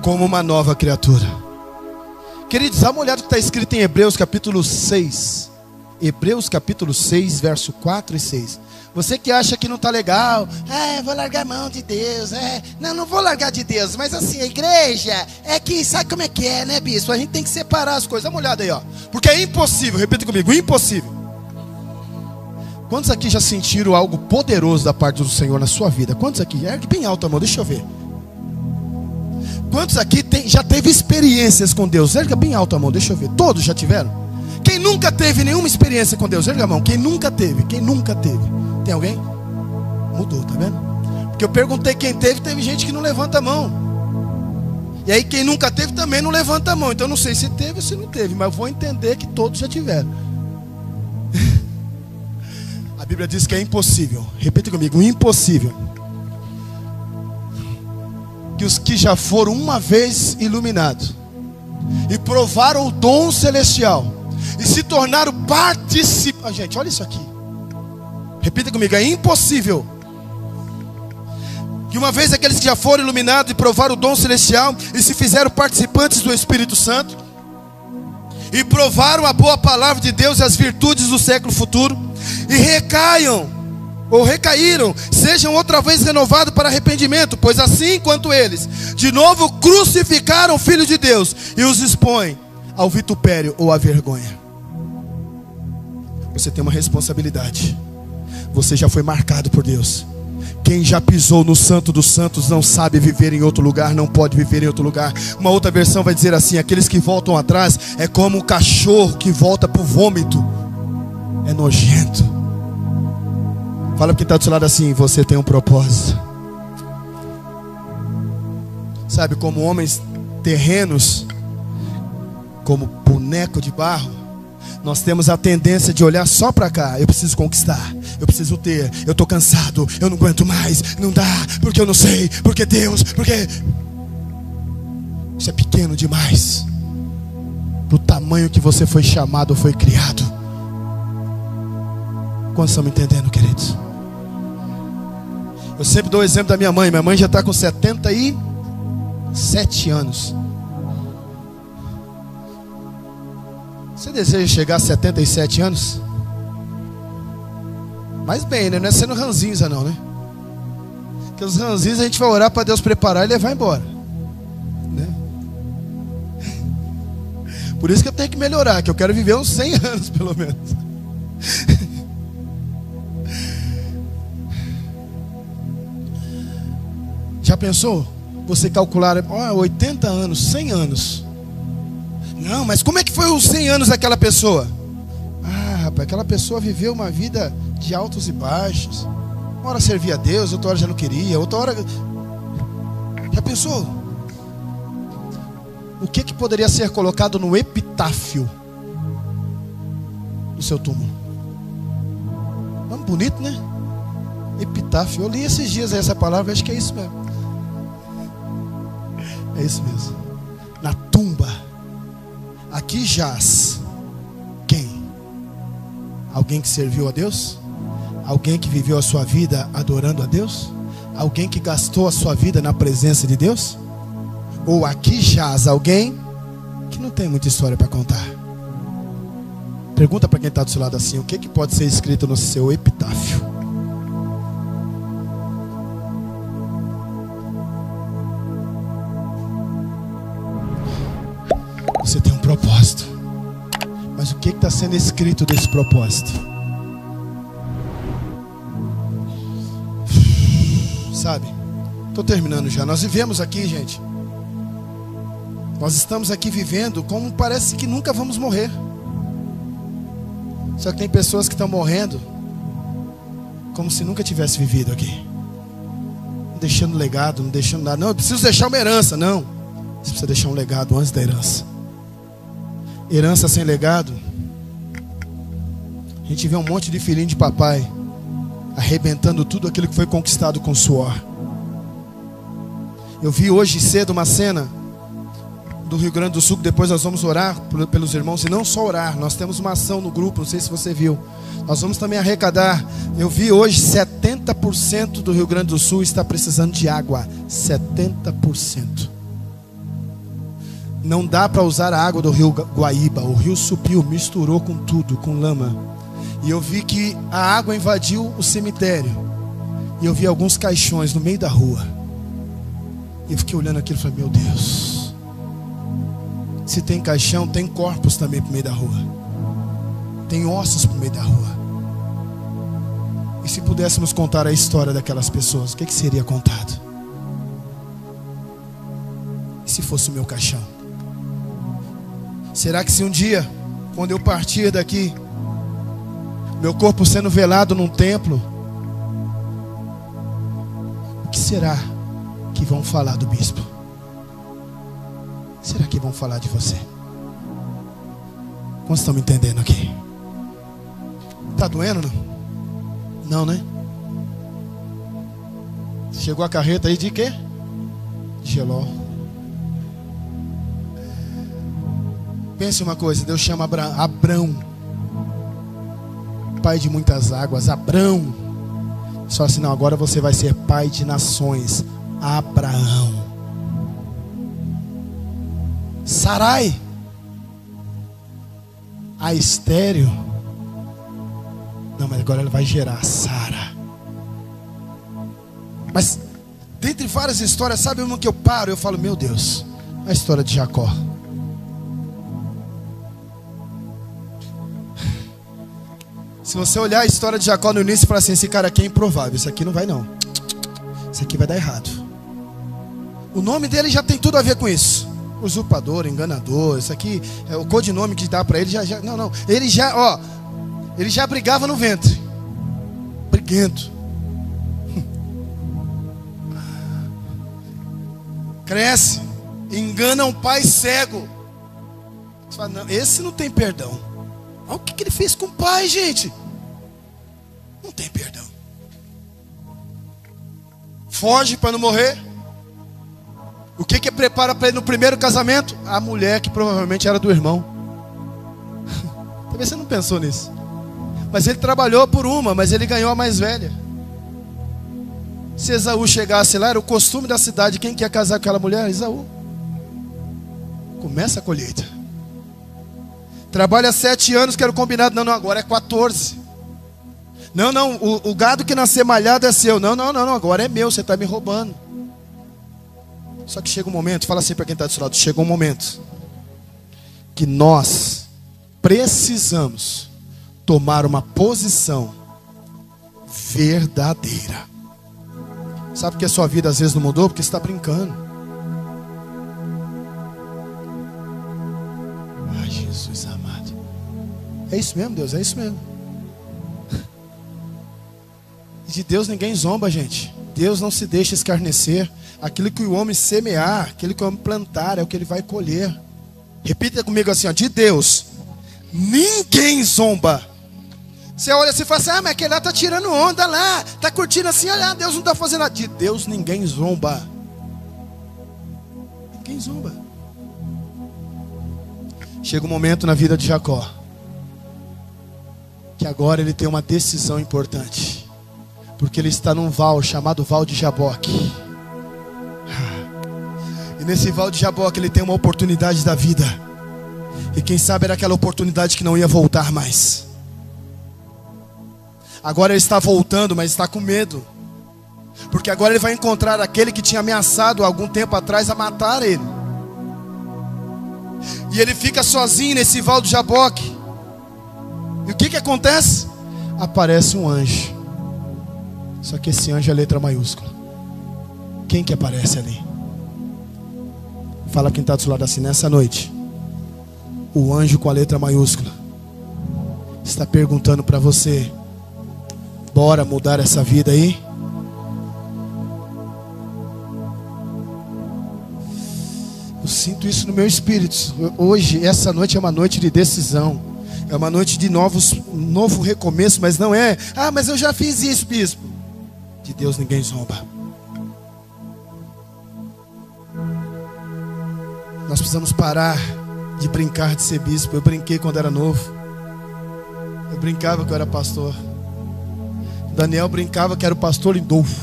como uma nova criatura. Queridos, dá uma olhada que está escrito em Hebreus capítulo 6. Hebreus capítulo 6, verso 4 e 6. Você que acha que não está legal, vou largar a mão de Deus, não vou largar de Deus, mas assim, a igreja, é que sabe como é que é, né, bispo? A gente tem que separar as coisas. Dá uma olhada aí, ó. Porque é impossível, repita comigo, impossível. Quantos aqui já sentiram algo poderoso da parte do Senhor na sua vida? Quantos aqui? Ergue bem alto a mão, deixa eu ver. Quantos aqui já teve experiências com Deus? Erga bem alto a mão, deixa eu ver. Todos já tiveram? Quem nunca teve nenhuma experiência com Deus? Erga a mão. Quem nunca teve? Quem nunca teve? Tem alguém? Mudou, tá vendo? Porque eu perguntei quem teve, teve gente que não levanta a mão. E aí quem nunca teve também não levanta a mão. Então eu não sei se teve ou se não teve, mas eu vou entender que todos já tiveram. A Bíblia diz que é impossível. Repita comigo, impossível. Que os que já foram uma vez iluminados e provaram o dom celestial e se tornaram participantes. Gente, olha isso aqui. Repita comigo, é impossível que uma vez aqueles que já foram iluminados e provaram o dom celestial e se fizeram participantes do Espírito Santo e provaram a boa palavra de Deus e as virtudes do século futuro e recaíram, sejam outra vez renovados para arrependimento, pois assim quanto eles de novo crucificaram o Filho de Deus e os expõem ao vitupério ou à vergonha. Você tem uma responsabilidade. Você já foi marcado por Deus. Quem já pisou no Santo dos Santos não sabe viver em outro lugar, não pode viver em outro lugar. Uma outra versão vai dizer assim: aqueles que voltam atrás é como um cachorro que volta para o vômito. É nojento. Fala para quem está do seu lado assim: você tem um propósito. Sabe, como homens terrenos, como boneco de barro, nós temos a tendência de olhar só para cá. Eu preciso conquistar, eu preciso ter, eu estou cansado, eu não aguento mais, não dá, porque eu não sei, porque Deus, porque... Isso é pequeno demais para o tamanho que você foi chamado, foi criado. Quantos estão me entendendo, queridos? Eu sempre dou o exemplo da minha mãe. Minha mãe já está com 77 anos. Você deseja chegar a 77 anos? Mas bem, né? Não é sendo ranzinza não, né? Porque os ranzinhos a gente vai orar para Deus preparar e levar embora, né? Por isso que eu tenho que melhorar, que eu quero viver uns 100 anos pelo menos. Já pensou? Você calcular 80 anos, 100 anos. Não, mas como é que foi os 100 anos daquela pessoa? Rapaz, aquela pessoa viveu uma vida de altos e baixos. Uma hora servia a Deus, outra hora já não queria, outra hora... Já pensou? O que poderia ser colocado no epitáfio do seu túmulo? Vamos, bonito, né? Epitáfio. Eu li esses dias essa palavra, acho que é isso mesmo. É isso mesmo. Na tumba. Aqui jaz quem? Alguém que serviu a Deus? Alguém que viveu a sua vida adorando a Deus? Alguém que gastou a sua vida na presença de Deus? Ou aqui jaz alguém que não tem muita história para contar? Pergunta para quem está do seu lado assim: o que pode ser escrito no seu epitáfio? Você tem um propósito, mas o que está sendo escrito desse propósito? Sabe, estou terminando já. Nós vivemos aqui, gente, nós estamos aqui vivendo como parece que nunca vamos morrer. Só que tem pessoas que estão morrendo como se nunca tivesse vivido aqui, não deixando legado, não deixando nada. Não, eu preciso deixar uma herança. Não, você precisa deixar um legado antes da herança. Herança sem legado, a gente vê um monte de filhinho de papai arrebentando tudo aquilo que foi conquistado com suor. Eu vi hoje cedo uma cena do Rio Grande do Sul, que depois nós vamos orar pelos irmãos, e não só orar, nós temos uma ação no grupo, não sei se você viu, nós vamos também arrecadar. Eu vi hoje 70% do Rio Grande do Sul está precisando de água. 70%. Não dá para usar a água do rio Guaíba. O rio subiu, misturou com tudo, com lama. E eu vi que a água invadiu o cemitério. E eu vi alguns caixões no meio da rua. E eu fiquei olhando aquilo e falei: meu Deus, se tem caixão, tem corpos também pro meio da rua. Tem ossos pro meio da rua. E se pudéssemos contar a história daquelas pessoas, o que seria contado? E se fosse o meu caixão? Será que se um dia, quando eu partir daqui, meu corpo sendo velado num templo, o que será que vão falar do bispo? Será que vão falar de você? Quantos estão me entendendo aqui? Tá doendo, não? Não, né? Chegou a carreta aí de quê? Geló. Pense uma coisa, Deus chama Abrão, pai de muitas águas. Abrão. Só assim: não, agora você vai ser pai de nações. Abraão. Sarai, a estéreo. Não, mas agora ela vai gerar Sara. Mas dentre várias histórias, sabe uma que eu paro? Eu falo: meu Deus, a história de Jacó. Se você olhar a história de Jacó no início e falar assim: esse cara aqui é improvável, isso aqui não vai não, isso aqui vai dar errado. O nome dele já tem tudo a ver com isso. Usurpador, enganador, isso aqui é o codinome que dá para ele. Não, ele já brigava no ventre, briguento. Cresce, engana um pai cego. Você fala: não, esse não tem perdão. Olha o que ele fez com o pai, gente. Não tem perdão. Foge para não morrer. O que prepara para ele no primeiro casamento? A mulher que provavelmente era do irmão. Talvez você não pensou nisso. Mas ele trabalhou por uma, mas ele ganhou a mais velha. Se Esaú chegasse lá, era o costume da cidade. Quem quer casar com aquela mulher? Esaú. Começa a colheita. Trabalha 7 anos, que era o combinado. Não, agora é 14. Não, o gado que nascer malhado é seu. Não, agora é meu, você está me roubando. Só que chega um momento, fala assim para quem está do seu lado: chega um momento que nós precisamos tomar uma posição verdadeira. Sabe que a sua vida às vezes não mudou? Porque você está brincando. Ai, Jesus amado. É isso mesmo, Deus, é isso mesmo. De Deus ninguém zomba, gente. Deus não se deixa escarnecer. Aquilo que o homem semear, aquilo que o homem plantar, é o que ele vai colher. Repita comigo assim: ó, de Deus ninguém zomba. Você olha assim e fala assim: ah, mas aquele lá está tirando onda lá, está curtindo assim, olha, Deus não está fazendo nada. De Deus ninguém zomba. Ninguém zomba. Chega um momento na vida de Jacó que agora ele tem uma decisão importante, porque ele está num val chamado Val de Jaboque. E nesse Val de Jaboque ele tem uma oportunidade da vida. E quem sabe era aquela oportunidade que não ia voltar mais. Agora ele está voltando, mas está com medo, porque agora ele vai encontrar aquele que tinha ameaçado há algum tempo atrás a matar ele. E ele fica sozinho nesse Val de Jaboque. E o que acontece? Aparece um anjo. Só que esse anjo é letra maiúscula. Quem que aparece ali? Fala quem está do seu lado assim: nessa noite, o anjo com a letra maiúscula está perguntando para você: bora mudar essa vida aí? Eu sinto isso no meu espírito. Hoje, essa noite é uma noite de decisão. É uma noite de novo recomeço. Mas não é: ah, mas eu já fiz isso, bispo. De Deus ninguém zomba. Nós precisamos parar de brincar de ser bispo. Eu brinquei quando era novo. Eu brincava que eu era pastor. Daniel brincava que era o pastor Lindolfo.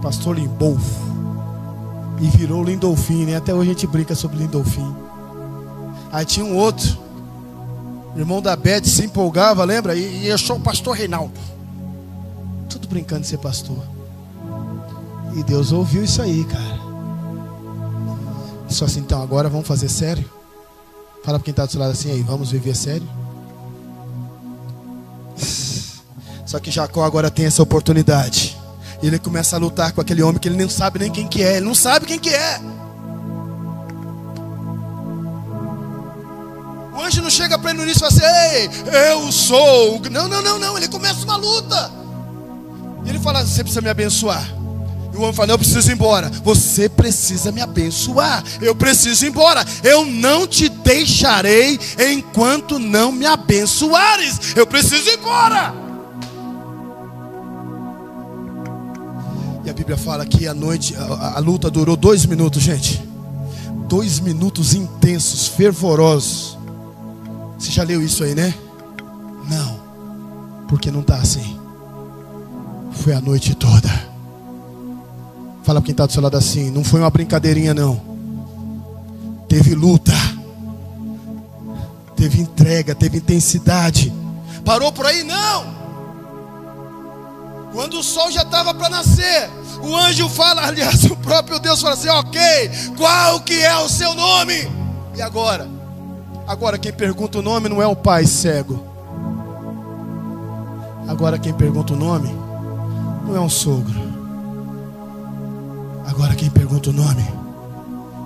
Pastor Lindolfo. E virou Lindolfinho, né? Até hoje a gente brinca sobre Lindolfinho. Aí tinha um outro, irmão da Beth, se empolgava, lembra? E eu sou o pastor Reinaldo. Tudo brincando de ser pastor. E Deus ouviu isso aí, cara. Só assim: então agora vamos fazer sério? Fala para quem está do seu lado assim: aí, vamos viver sério? Só que Jacó agora tem essa oportunidade. E ele começa a lutar com aquele homem que ele não sabe nem quem que é. Ele não sabe quem que é. O anjo não chega para ele no início e fala assim: ei, eu sou. Não. Ele começa uma luta. E ele fala: você precisa me abençoar. E o homem fala: eu preciso ir embora. Você precisa me abençoar. Eu preciso ir embora. Eu não te deixarei enquanto não me abençoares. Eu preciso ir embora. E a Bíblia fala que a noite, a luta durou 2 minutos, gente. 2 minutos intensos, fervorosos. Você já leu isso aí, né? Não, porque não está assim. Foi a noite toda. Fala para quem está do seu lado assim: não foi uma brincadeirinha não. Teve luta, teve entrega, teve intensidade. Parou por aí? Não. Quando o sol já estava para nascer, o anjo fala, aliás, o próprio Deus fala assim: ok, qual que é o seu nome? E agora? Agora quem pergunta o nome não é o pai cego. Agora quem pergunta o nome não é um sogro. Agora quem pergunta o nome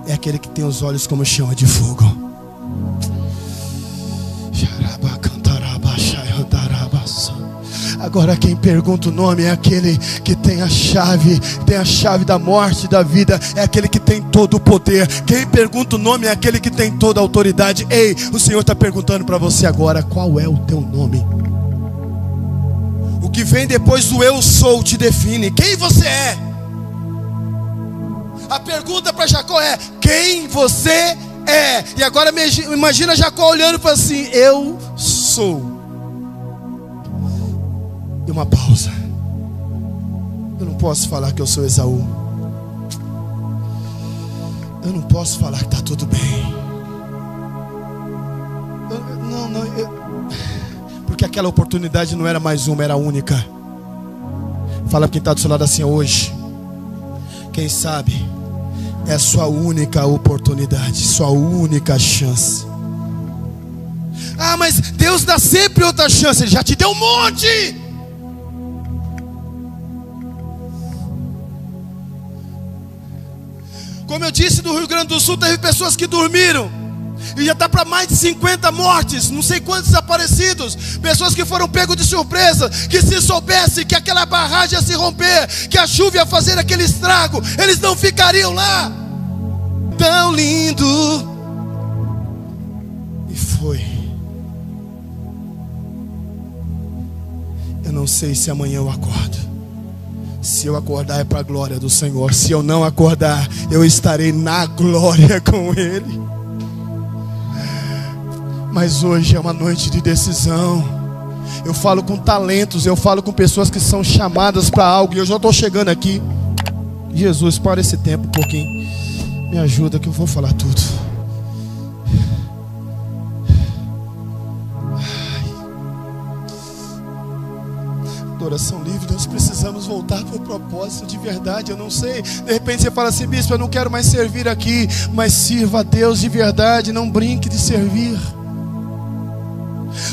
é aquele que tem os olhos como chama de fogo. Agora quem pergunta o nome é aquele que tem a chave da morte e da vida. É aquele que tem todo o poder. Quem pergunta o nome é aquele que tem toda a autoridade. Ei, o Senhor está perguntando para você agora: qual é o teu nome? O que vem depois do eu sou te define. Quem você é? A pergunta para Jacó é: quem você é? E agora imagina Jacó olhando para assim: eu sou. E uma pausa. Eu não posso falar que eu sou Esaú. Eu não posso falar que está tudo bem. Porque aquela oportunidade não era mais uma, era única. Fala para quem está do seu lado assim: hoje, quem sabe, é a sua única oportunidade, sua única chance. Ah, mas Deus dá sempre outra chance. Ele já te deu um monte. Como eu disse, no Rio Grande do Sul teve pessoas que dormiram e já está para mais de 50 mortes, não sei quantos desaparecidos. Pessoas que foram pegos de surpresa, que se soubesse que aquela barragem ia se romper, que a chuva ia fazer aquele estrago, eles não ficariam lá. Tão lindo. E foi. não sei se amanhã eu acordo. Se eu acordar é para a glória do Senhor. Se eu não acordar, eu estarei na glória com Ele. Mas hoje é uma noite de decisão. Eu falo com talentos, eu falo com pessoas que são chamadas para algo. E eu já estou chegando aqui. Jesus, para esse tempo um pouquinho. Me ajuda que eu vou falar tudo. Adoração livre, nós precisamos voltar para o propósito de verdade. Eu não sei, de repente você fala assim: bispo, eu não quero mais servir aqui. Mas sirva a Deus de verdade, não brinque de servir.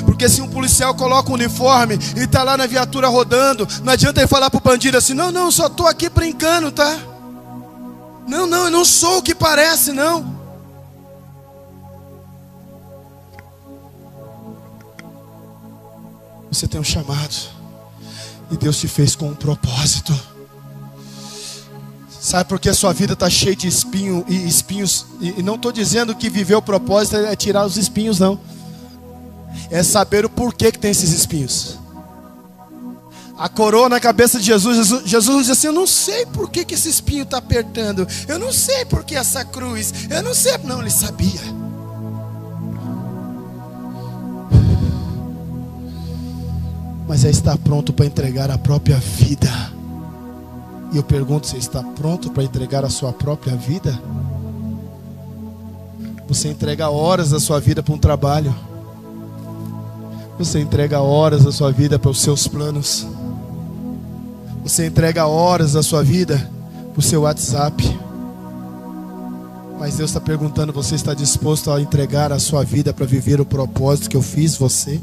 Porque se um policial coloca um uniforme e está lá na viatura rodando, não adianta ele falar para o bandido assim: não, só estou aqui brincando, tá? Não, eu não sou o que parece, não. Você tem um chamado e Deus te fez com um propósito. Sabe por que a sua vida está cheia de espinhos? E não estou dizendo que viver o propósito é tirar os espinhos, não. É saber o porquê que tem esses espinhos. A coroa na cabeça de Jesus diz assim: eu não sei por que esse espinho está apertando. Eu não sei por que essa cruz. Eu não sei. Não, ele sabia. Mas é estar pronto para entregar a própria vida. E eu pergunto: você está pronto para entregar a sua própria vida? Você entrega horas da sua vida para um trabalho. Você entrega horas da sua vida para os seus planos. Você entrega horas da sua vida para o seu WhatsApp. Mas Deus está perguntando: você está disposto a entregar a sua vida para viver o propósito que eu fiz você?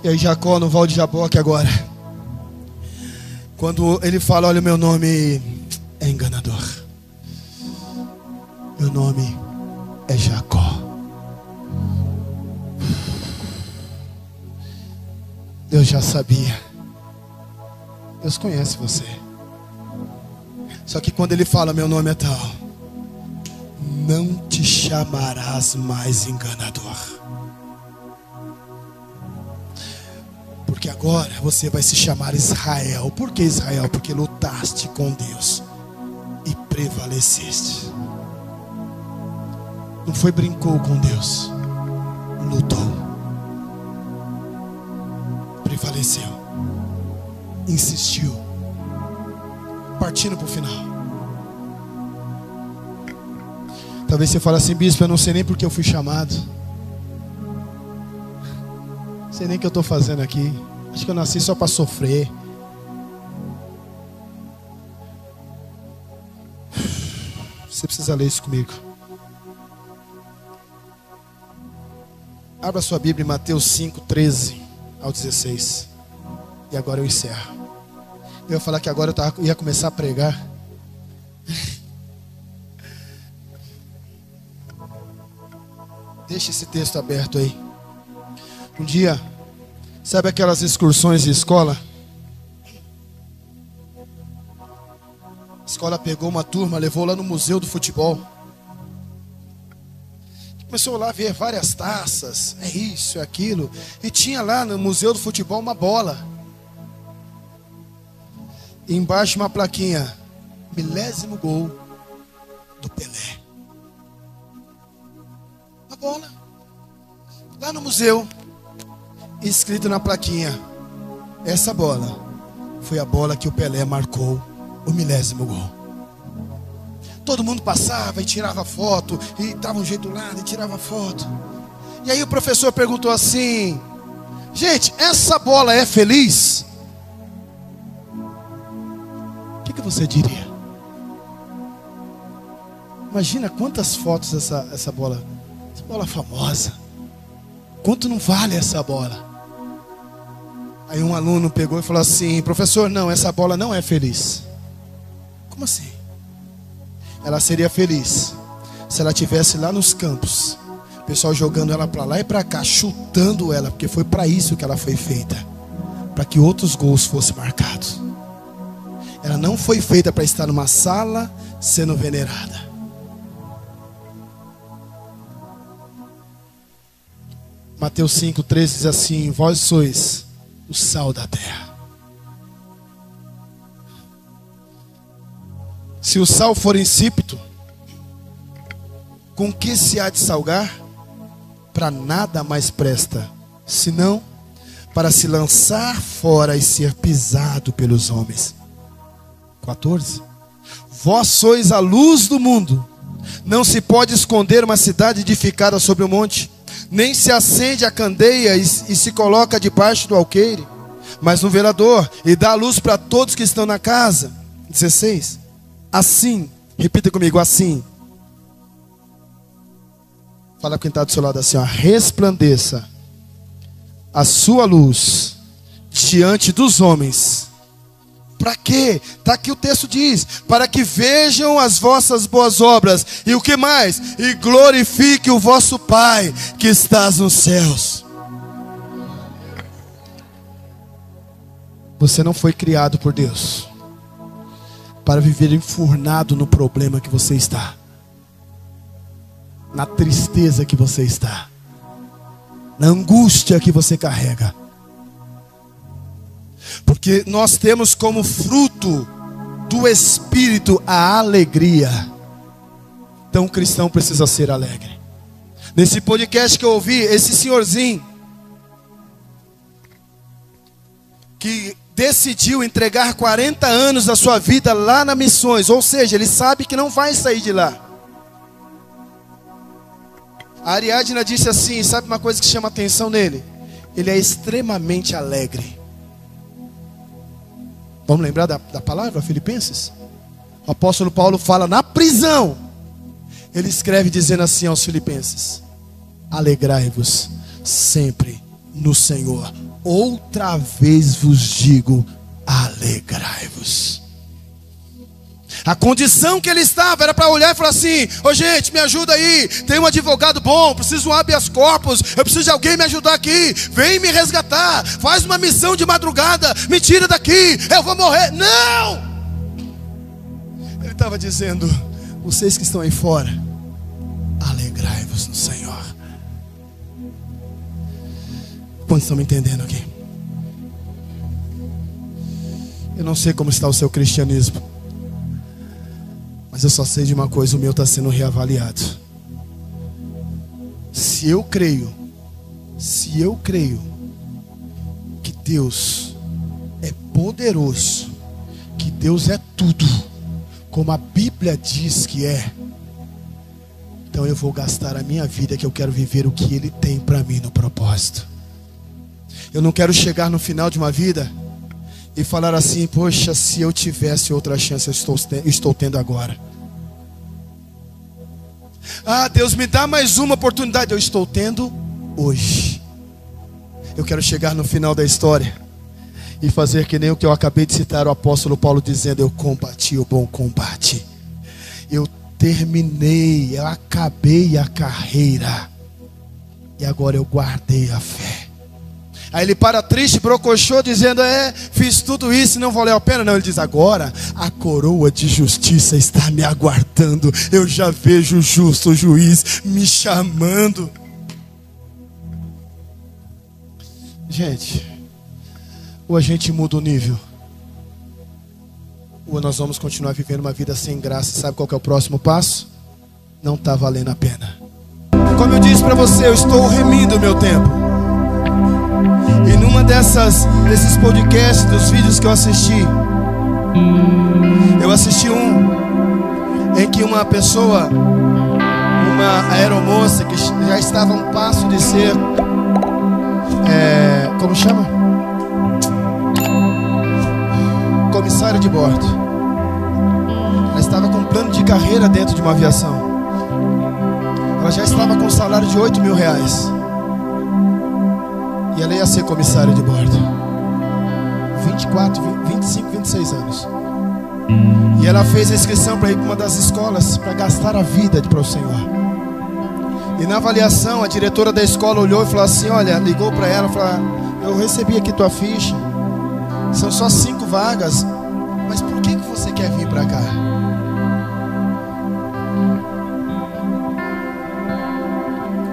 E aí Jacó no Val de Jaboque agora, quando ele fala: olha, o meu nome é enganador. Meu nome é Jacó. Deus já sabia. Deus conhece você. Só que quando ele fala: meu nome é tal, não te chamarás mais enganador. Porque agora você vai se chamar Israel. Por que Israel? Porque lutaste com Deus e prevaleceste. Não foi brincou com Deus, lutou, prevaleceu, insistiu, partindo para o final. Talvez você fale assim: bispo, eu não sei nem porque eu fui chamado. Não sei nem o que eu estou fazendo aqui. Acho que eu nasci só para sofrer. Você precisa ler isso comigo. Abra sua Bíblia em Mateus 5, 13 ao 16. E agora eu encerro. Eu ia falar que agora eu ia começar a pregar. Deixa esse texto aberto aí. Um dia, sabe aquelas excursões de escola? A escola pegou uma turma, levou lá no museu do futebol. Começou lá a ver várias taças, é isso, é aquilo. E tinha lá no museu do futebol uma bola. E embaixo uma plaquinha: 1000º gol do Pelé. Uma bola. Lá no museu, escrito na plaquinha: essa bola foi a bola que o Pelé marcou o 1000º gol. Todo mundo passava e tirava foto, e dava um jeito do lado e tirava foto. E aí o professor perguntou assim: gente, essa bola é feliz? O que você diria? Imagina quantas fotos essa bola famosa. Quanto não vale essa bola? Aí um aluno pegou e falou assim: professor, não, essa bola não é feliz. Como assim? Ela seria feliz se ela estivesse lá nos campos, o pessoal jogando ela para lá e para cá, chutando ela, porque foi para isso que ela foi feita, para que outros gols fossem marcados. Ela não foi feita para estar numa sala sendo venerada. Mateus 5,13 diz assim: vós sois o sal da terra. Se o sal for insípido, com que se há de salgar? Para nada mais presta, senão para se lançar fora e ser pisado pelos homens. 14. Vós sois a luz do mundo. Não se pode esconder uma cidade edificada sobre um monte, nem se acende a candeia e se coloca debaixo do alqueire, mas no velador, e dá luz para todos que estão na casa. 16. Assim, repita comigo, assim. Fala com quem está do seu lado assim, ó: resplandeça a sua luz diante dos homens. Para quê? Está aqui o texto diz: para que vejam as vossas boas obras. E o que mais? E glorifique o vosso Pai que estás nos céus. Você não foi criado por Deus para viver enfurnado no problema que você está, na tristeza que você está, na angústia que você carrega. Porque nós temos como fruto do Espírito a alegria. Então o cristão precisa ser alegre. Nesse podcast que eu ouvi, esse senhorzinho que decidiu entregar 40 anos da sua vida lá na missões, ou seja, ele sabe que não vai sair de lá. A Ariadna disse assim, sabe uma coisa que chama atenção nele? Ele é extremamente alegre. Vamos lembrar da palavra, Filipenses? O apóstolo Paulo fala na prisão. Ele escreve dizendo assim aos Filipenses: alegrai-vos sempre no Senhor. Outra vez vos digo, alegrai-vos. A condição que ele estava era para olhar e falar assim: ô gente, me ajuda aí, tem um advogado bom, preciso de um habeas corpus, eu preciso de alguém me ajudar aqui, vem me resgatar, faz uma missão de madrugada, me tira daqui, eu vou morrer. Não! Ele estava dizendo: vocês que estão aí fora, alegrai-vos no Senhor. Quantos estão me entendendo aqui? Eu não sei como está o seu cristianismo, mas eu só sei de uma coisa: o meu está sendo reavaliado. Se eu creio que Deus é poderoso, que Deus é tudo, como a Bíblia diz que é, então eu vou gastar a minha vida, que eu quero viver o que Ele tem para mim no propósito. Eu não quero chegar no final de uma vida e falar assim: poxa, se eu tivesse outra chance, eu estou tendo agora. Ah, Deus, me dá mais uma oportunidade. Eu estou tendo hoje. Eu quero chegar no final da história e fazer que nem o que eu acabei de citar, o apóstolo Paulo dizendo: eu combati o bom combate, eu terminei, eu acabei a carreira, e agora eu guardei a fé. Aí ele para triste, brocochô, dizendo: fiz tudo isso e não valeu a pena. Não, ele diz: agora a coroa de justiça está me aguardando. Eu já vejo o justo juiz me chamando. Gente, ou a gente muda o nível, ou nós vamos continuar vivendo uma vida sem graça. Sabe qual que é o próximo passo? Não está valendo a pena. Como eu disse para você, eu estou remindo o meu tempo. E numa desses podcasts, dos vídeos que eu assisti um em que uma pessoa, uma aeromoça que já estava a um passo de ser, como chama? Comissária de bordo. Ela estava com um plano de carreira dentro de uma aviação. Ela já estava com um salário de 8 mil reais. E ela ia ser comissária de bordo. 25, 26 anos. E ela fez a inscrição para ir para uma das escolas, para gastar a vida para o Senhor. E na avaliação, a diretora da escola olhou e falou assim: olha, ligou para ela e falou: eu recebi aqui tua ficha, são só 5 vagas, mas por que você quer vir para cá?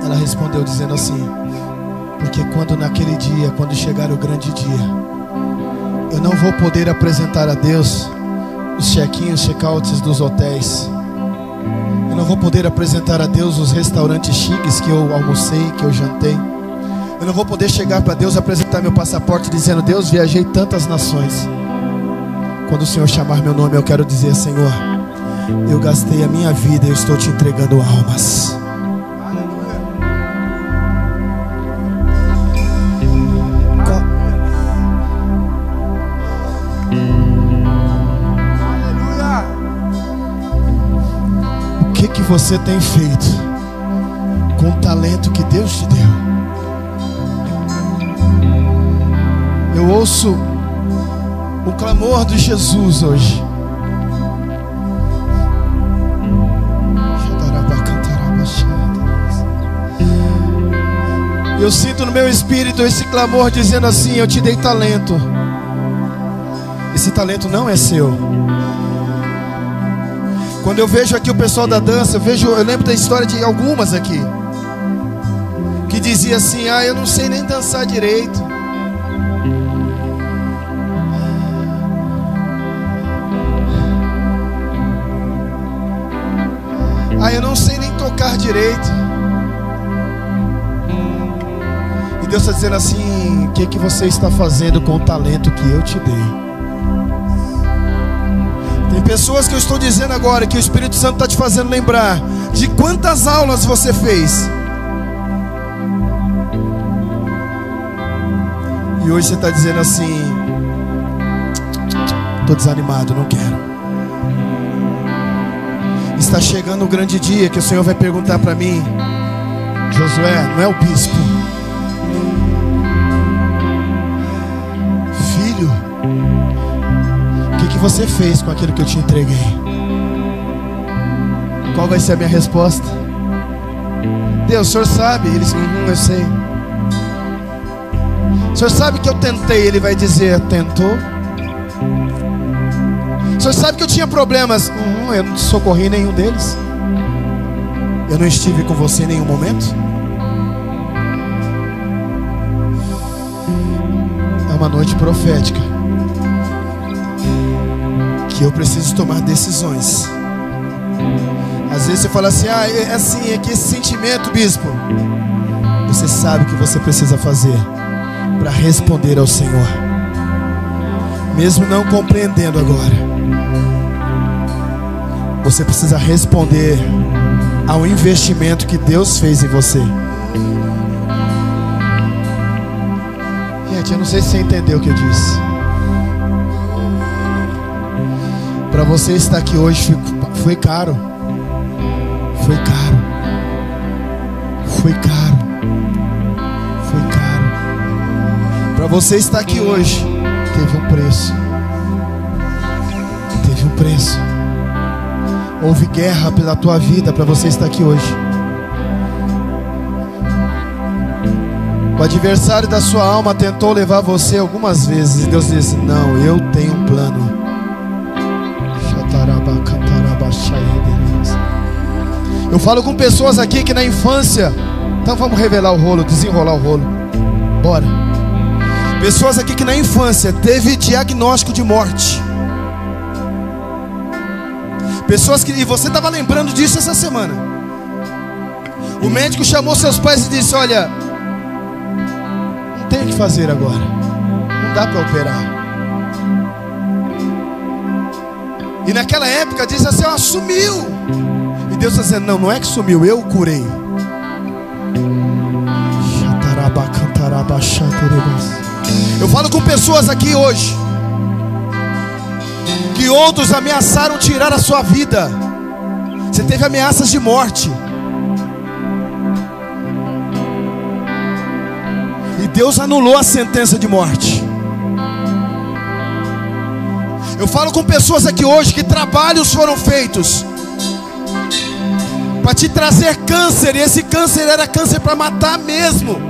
Ela respondeu dizendo assim: Porque quando naquele dia, quando chegar o grande dia, eu não vou poder apresentar a Deus os check-ins, check-outs dos hotéis. Eu não vou poder apresentar a Deus os restaurantes chiques que eu almocei, que eu jantei. Eu não vou poder chegar para Deus e apresentar meu passaporte dizendo: Deus, viajei tantas nações. Quando o Senhor chamar meu nome, eu quero dizer: Senhor, eu gastei a minha vida, eu estou te entregando almas. O que você tem feito com o talento que Deus te deu? Eu ouço o clamor de Jesus hoje. Eu sinto no meu espírito esse clamor dizendo assim: eu te dei talento. Esse talento não é seu. Quando eu vejo aqui o pessoal da dança, eu lembro da história de algumas aqui que dizia assim: eu não sei nem dançar direito. Eu não sei nem tocar direito. E Deus está dizendo assim: o que você está fazendo com o talento que eu te dei? Tem pessoas que eu estou dizendo agora que o Espírito Santo está te fazendo lembrar de quantas aulas você fez. E hoje você está dizendo assim: estou desanimado, não quero. Está chegando o grande dia que o Senhor vai perguntar para mim: Josué, não é o bispo, filho, o que você fez com aquilo que eu te entreguei? Qual vai ser a minha resposta? Deus, o Senhor sabe. Ele diz: eu sei. O Senhor sabe que eu tentei. Ele vai dizer: tentou? O Senhor sabe que eu tinha problemas. Eu não te socorri em nenhum deles. Eu não estive com você em nenhum momento. É uma noite profética que eu preciso tomar decisões. Às vezes você fala assim: é que esse sentimento, bispo. Você sabe o que você precisa fazer para responder ao Senhor, mesmo não compreendendo agora. Você precisa responder ao investimento que Deus fez em você. Gente, eu não sei se você entendeu o que eu disse. Para você estar aqui hoje foi caro. Foi caro. Foi caro. Foi caro. Para você estar aqui hoje, teve um preço. Teve um preço. Houve guerra pela tua vida para você estar aqui hoje. O adversário da sua alma tentou levar você algumas vezes, e Deus disse: não, eu tenho um plano. Eu falo com pessoas aqui que na infância, então vamos revelar o rolo, desenrolar o rolo. Bora. Pessoas aqui que na infância teve diagnóstico de morte. Pessoas que, e você estava lembrando disso essa semana. O médico chamou seus pais e disse: olha, não tem o que fazer agora, não dá para operar. E naquela época diz assim: sumiu. E Deus está dizendo: não é que sumiu, eu o curei. Eu falo com pessoas aqui hoje que outros ameaçaram tirar a sua vida. Você teve ameaças de morte, e Deus anulou a sentença de morte. Eu falo com pessoas aqui hoje que trabalhos foram feitos para te trazer câncer, e esse câncer era câncer para matar mesmo.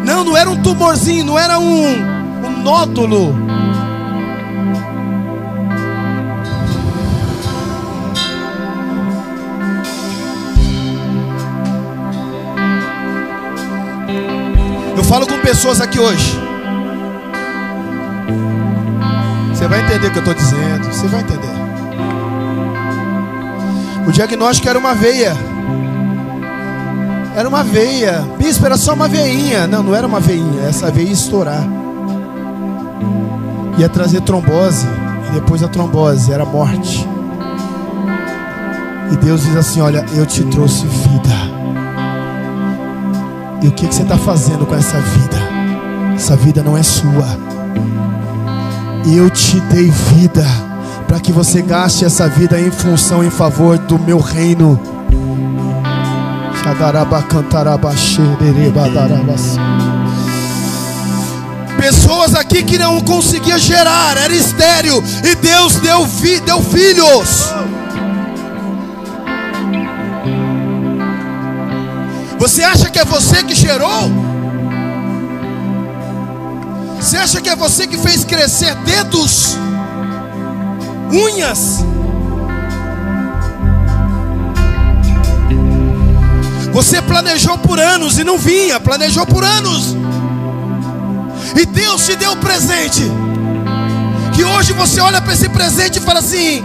Não era um tumorzinho, não era um nódulo. falo com pessoas aqui hoje. Você vai entender o que eu estou dizendo. Você vai entender. O diagnóstico era uma veia. Era uma veia. Bispo, era só uma veinha. Não, não era uma veinha. Essa veia ia estourar. Ia trazer trombose. E depois a trombose era morte. E Deus diz assim: olha, eu te trouxe vida. E o que você está fazendo com essa vida? Essa vida não é sua. Eu te dei vida para que você gaste essa vida em função, em favor do meu reino. Pessoas aqui que não conseguiam gerar, era estéril, e Deus deu filhos. Você acha que é você que gerou? Você acha que é você que fez crescer dedos, unhas? Você planejou por anos e não vinha, planejou por anos. E Deus te deu um presente, que hoje você olha para esse presente e fala assim: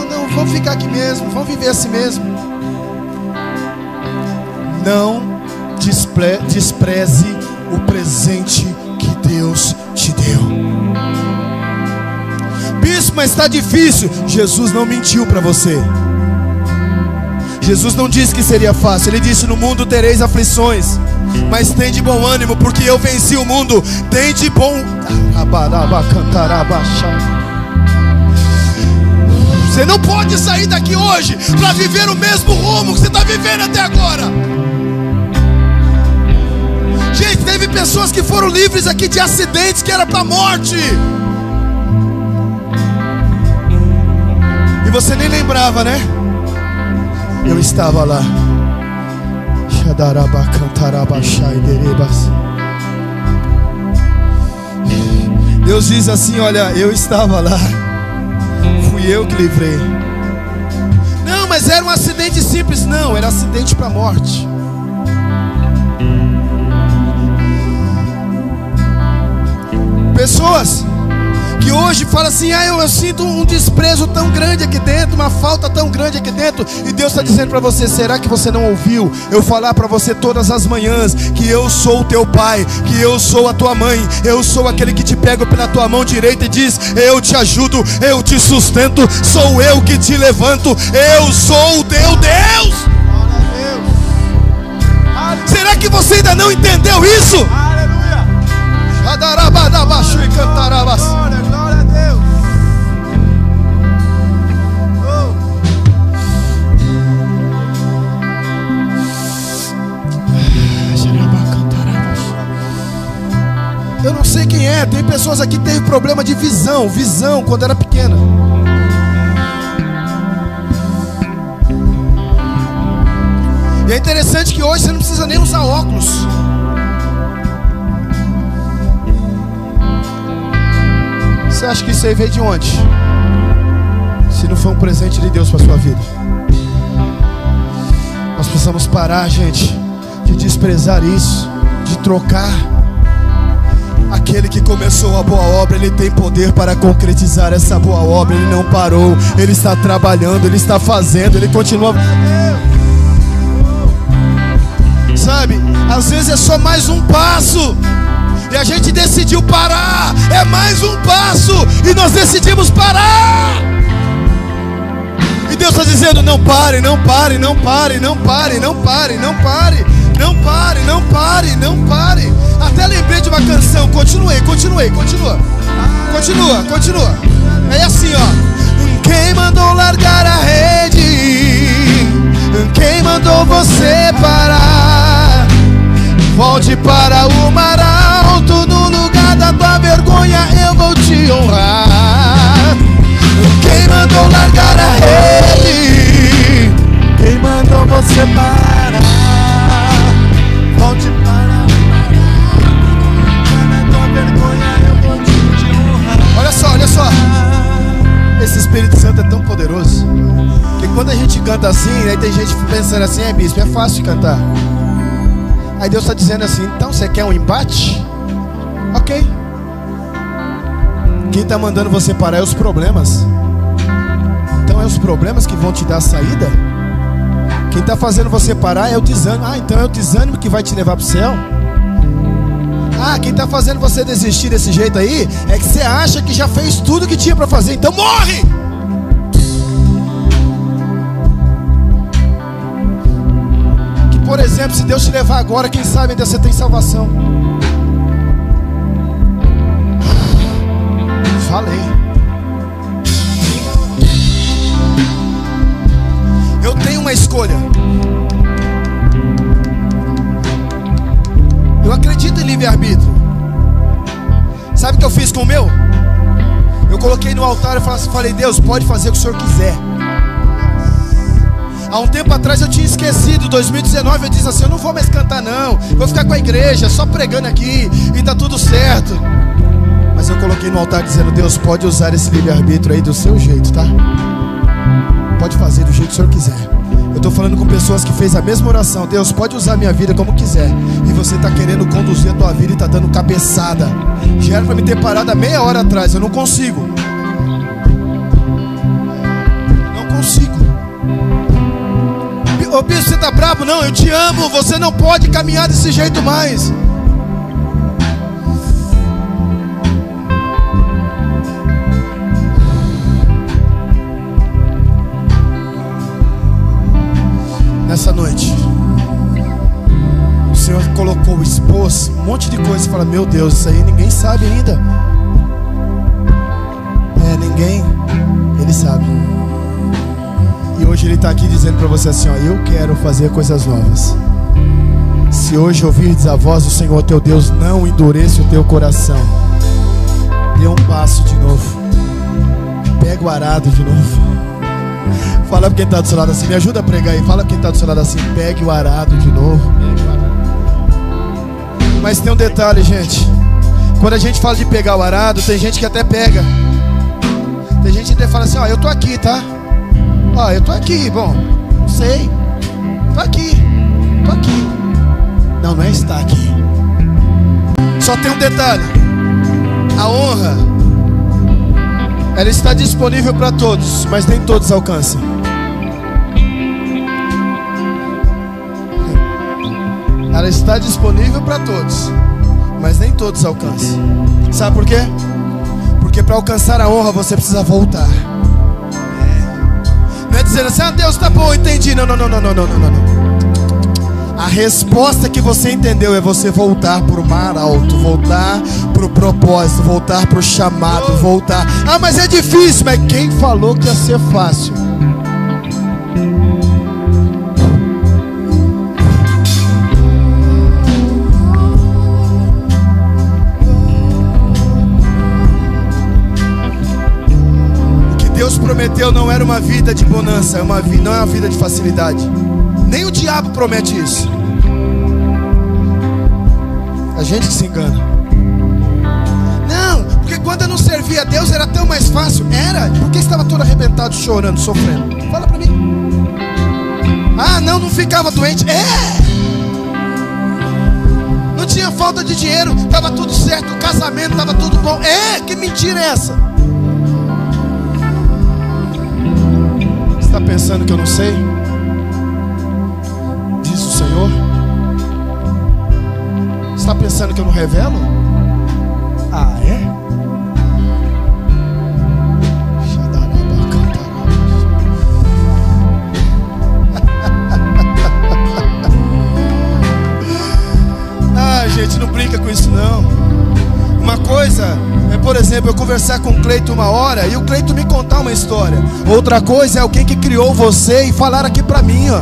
não, vamos ficar aqui mesmo, vamos viver assim mesmo. Não despreze o presente que Deus te deu. Bispo, mas está difícil. Jesus não mentiu para você. Jesus não disse que seria fácil. Ele disse: no mundo tereis aflições, mas tem de bom ânimo, porque eu venci o mundo. Tem de bom. Você não pode sair daqui hoje para viver o mesmo rumo que você está vivendo até agora. Gente, teve pessoas que foram livres aqui de acidentes que era para morte, e você nem lembrava, né? Eu estava lá. Deus diz assim: olha, eu estava lá. Fui eu que livrei. Não, mas era um acidente simples. Não, era acidente para morte. Pessoas que hoje falam assim: eu sinto um desprezo tão grande aqui dentro, uma falta tão grande aqui dentro. E Deus está dizendo para você: será que você não ouviu eu falar para você todas as manhãs que eu sou o teu pai, que eu sou a tua mãe, eu sou aquele que te pega pela tua mão direita e diz: eu te ajudo, eu te sustento, sou eu que te levanto, eu sou o teu Deus. Será que você ainda não entendeu isso? Glória, glória a Deus. Eu não sei quem é. Tem pessoas aqui que teve problema de visão quando era pequena. E é interessante que hoje você não precisa nem usar óculos. Você acha que isso aí veio de onde? Se não foi um presente de Deus para a sua vida. Nós precisamos parar, gente, de desprezar isso, de trocar. Aquele que começou a boa obra, ele tem poder para concretizar essa boa obra. Ele não parou, ele está trabalhando, ele está fazendo, ele continua. Sabe, às vezes é só mais um passo, e a gente decidiu parar. É mais um passo, e nós decidimos parar. E Deus está dizendo: não pare, não pare, não pare, não pare, não pare, não pare, não pare, não pare, não pare. Até lembrei de uma canção. Continua. É assim, ó: quem mandou largar a rede? Quem mandou você parar? Volte para o mar alto, no lugar da tua vergonha eu vou te honrar. Quem mandou largar a rede? Quem mandou você parar? Volte para o mar alto, na tua vergonha eu vou te honrar. Olha só. Esse Espírito Santo é tão poderoso que quando a gente canta assim, aí tem gente pensando assim: bispo, é fácil de cantar. Aí Deus está dizendo assim: então você quer um embate? Ok. Quem está mandando você parar é os problemas. Então é os problemas que vão te dar a saída? Quem está fazendo você parar é o desânimo. Ah, então é o desânimo que vai te levar para o céu? Ah, quem está fazendo você desistir desse jeito aí é que você acha que já fez tudo que tinha para fazer. Então morre! Que, por exemplo, se Deus te levar agora, quem sabe ainda você tem salvação. Falei. Eu tenho uma escolha. Eu acredito em livre-arbítrio. Sabe o que eu fiz com o meu? Eu coloquei no altar e falei: Deus, pode fazer o que o Senhor quiser. Há um tempo atrás eu tinha esquecido. 2019 eu disse assim: eu não vou mais cantar não, vou ficar com a igreja, só pregando aqui e tá tudo certo. Mas eu coloquei no altar dizendo: Deus, pode usar esse livre-arbítrio aí do seu jeito, tá? Pode fazer do jeito que o Senhor quiser. Eu estou falando com pessoas que fez a mesma oração: Deus, pode usar a minha vida como quiser. E você está querendo conduzir a tua vida e está dando cabeçada. Já era para me ter parado há meia hora atrás. Eu não consigo. Não consigo. Ô bispo, você está bravo? Não, eu te amo. Você não pode caminhar desse jeito mais. Nessa noite o Senhor colocou, expôs um monte de coisa. Você fala: meu Deus, isso aí ninguém sabe ainda. Ninguém. Ele sabe. E hoje Ele está aqui dizendo para você assim: ó, eu quero fazer coisas novas. Se hoje ouvires a voz do Senhor teu Deus, não endureça o teu coração. Dê um passo de novo. Pega o arado de novo. Fala pra quem está do seu lado assim: me ajuda a pregar aí. Fala pra quem está do seu lado assim: pegue o arado de novo. Mas tem um detalhe, gente. Quando a gente fala de pegar o arado, tem gente que até pega. Tem gente que até fala assim: ó, eu tô aqui, tá? Ó, eu tô aqui, bom, não sei. Tô aqui. Não, não é estar aqui. Só tem um detalhe. A honra, ela está disponível para todos, mas nem todos alcançam. Ela está disponível para todos, mas nem todos alcançam. Sabe por quê? Porque para alcançar a honra você precisa voltar. Não é dizendo assim: ah, Deus, tá bom, entendi. Não. A resposta que você entendeu é você voltar para o mar alto, voltar para o propósito, voltar para o chamado, voltar. Ah, mas é difícil. Mas quem falou que ia ser fácil? O que Deus prometeu não era uma vida de bonança, não é uma vida de facilidade. Nem o diabo promete isso. A gente que se engana. Não, porque quando eu não servia a Deus era tão mais fácil. Era, porque estava todo arrebentado, chorando, sofrendo. Fala pra mim. Ah, não ficava doente. Não tinha falta de dinheiro, estava tudo certo, o casamento estava tudo bom. Que mentira é essa? Você está pensando que eu não sei? Senhor, você está pensando que eu não revelo? Ah, é? Ah, gente, não brinca com isso não. Uma coisa é, por exemplo, eu conversar com o Cleito 1 hora e o Cleito me contar uma história. Outra coisa é alguém que criou você e falar aqui pra mim, ó.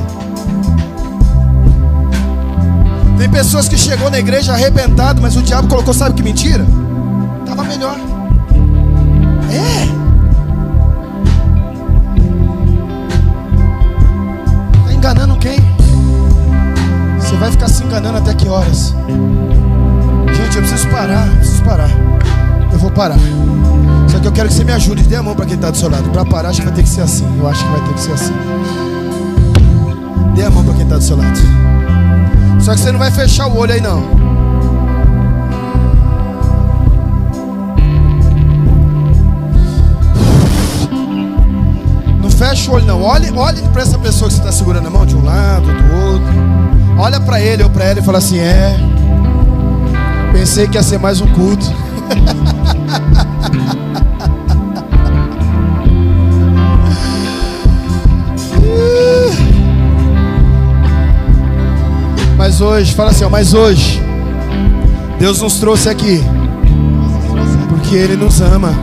Tem pessoas que chegou na igreja arrebentado, mas o diabo colocou, sabe que mentira? Tava melhor. Tá enganando quem? Você vai ficar se enganando até que horas? Gente, eu preciso parar. Eu vou parar. Só que eu quero que você me ajude. Dê a mão para quem está do seu lado. Para parar, acho que vai ter que ser assim. Eu acho que vai ter que ser assim. Dê a mão para quem está do seu lado. Só que você não vai fechar o olho aí não. Não fecha o olho não. Olhe para essa pessoa que você está segurando a mão de um lado, do outro. Olha para ele ou para ela e fala assim: pensei que ia ser mais um culto. Mas hoje, fala assim, mas hoje Deus nos trouxe aqui porque Ele nos ama.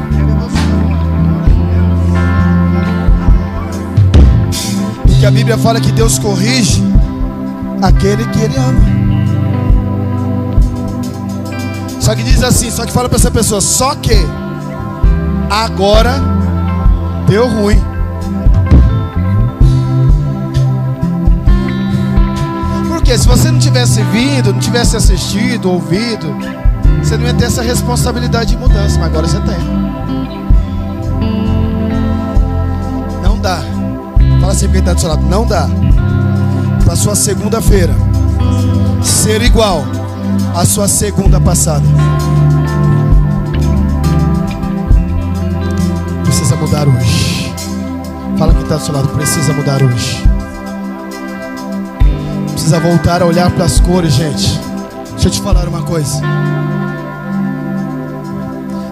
Porque a Bíblia fala que Deus corrige aquele que Ele ama. Só que diz assim, só que fala para essa pessoa, só que agora deu ruim. Porque se você não tivesse vindo, não tivesse assistido, ouvido, você não ia ter essa responsabilidade de mudança, mas agora você tem. Não dá. Fala assim para quem está do seu lado, não dá para sua segunda-feira ser igual à sua segunda passada. Precisa mudar hoje. Fala quem está do seu lado, precisa mudar hoje. Precisa voltar a olhar para as cores, gente. Deixa eu te falar uma coisa.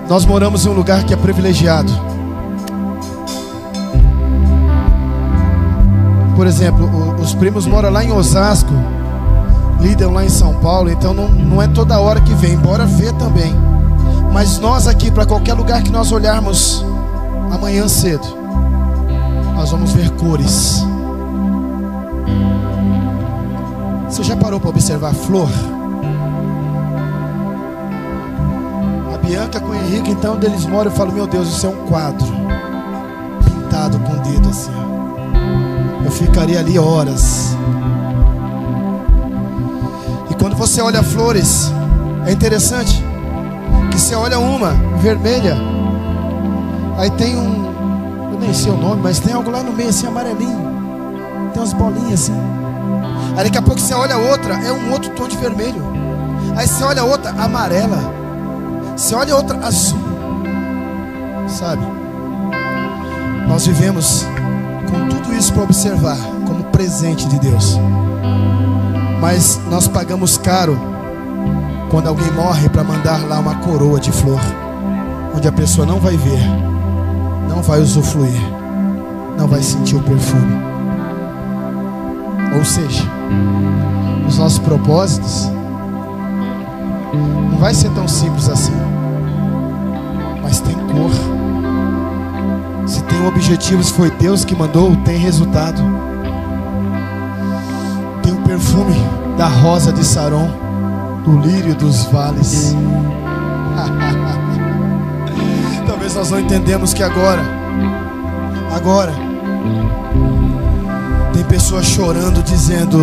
Nós moramos em um lugar que é privilegiado. Por exemplo, os primos moram lá em Osasco, lidam lá em São Paulo, então não é toda hora que vem, embora vê também. Mas nós aqui, para qualquer lugar que nós olharmos amanhã cedo, nós vamos ver cores. Você já parou para observar a flor? A Bianca com o Henrique, então, onde eles moram, eu falo, meu Deus, isso é um quadro pintado com o dedo assim, ó. Eu ficaria ali horas. E quando você olha flores, é interessante que você olha uma vermelha, aí tem eu nem sei o nome, mas tem algo lá no meio assim, amarelinho, tem umas bolinhas assim. Aí daqui a pouco você olha outra, é um outro tom de vermelho. Aí você olha outra amarela, você olha outra azul. Sabe? Nós vivemos com tudo isso para observar como presente de Deus. Mas nós pagamos caro quando alguém morre para mandar lá uma coroa de flor, onde a pessoa não vai ver, não vai usufruir, não vai sentir o perfume. Ou seja, os nossos propósitos não vai ser tão simples assim. Mas tem cor. Se tem um objetivo, se foi Deus que mandou, tem resultado. Tem o perfume da rosa de Saron, do lírio dos vales. Talvez nós não entendemos que agora tem pessoas chorando, dizendo: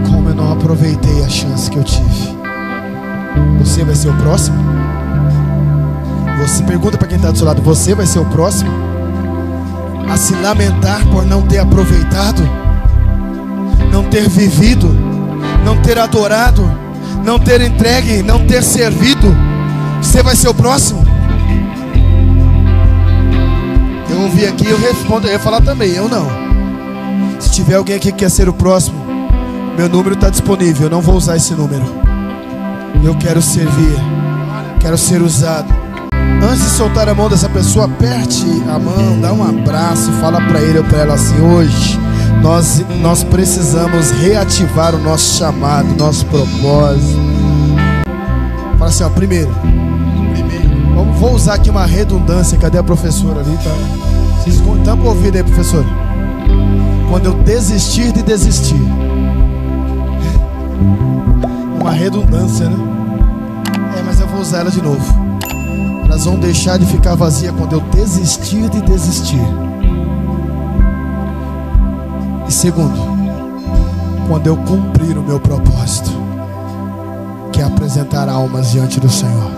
como eu não aproveitei a chance que eu tive. Você vai ser o próximo? Você pergunta para quem está do seu lado: você vai ser o próximo a se lamentar por não ter aproveitado, não ter vivido, não ter adorado, não ter entregue, não ter servido? Você vai ser o próximo? Eu ouvi aqui, eu respondo, eu ia falar também, eu não. Se tiver alguém aqui que quer ser o próximo, meu número está disponível. Eu não vou usar esse número. Eu quero servir, quero ser usado. Antes de soltar a mão dessa pessoa, aperte a mão, dá um abraço, fala para ele ou para ela assim: hoje nós precisamos reativar o nosso chamado, o nosso propósito. Fala assim, ó, primeiro, vou usar aqui uma redundância. Cadê a professora ali? Vocês tampam o ouvido aí, professora. Quando eu desistir de desistir. Uma redundância, né? Mas eu vou usar ela de novo. Elas vão deixar de ficar vazia quando eu desistir de desistir. E segundo, quando eu cumprir o meu propósito, que é apresentar almas diante do Senhor.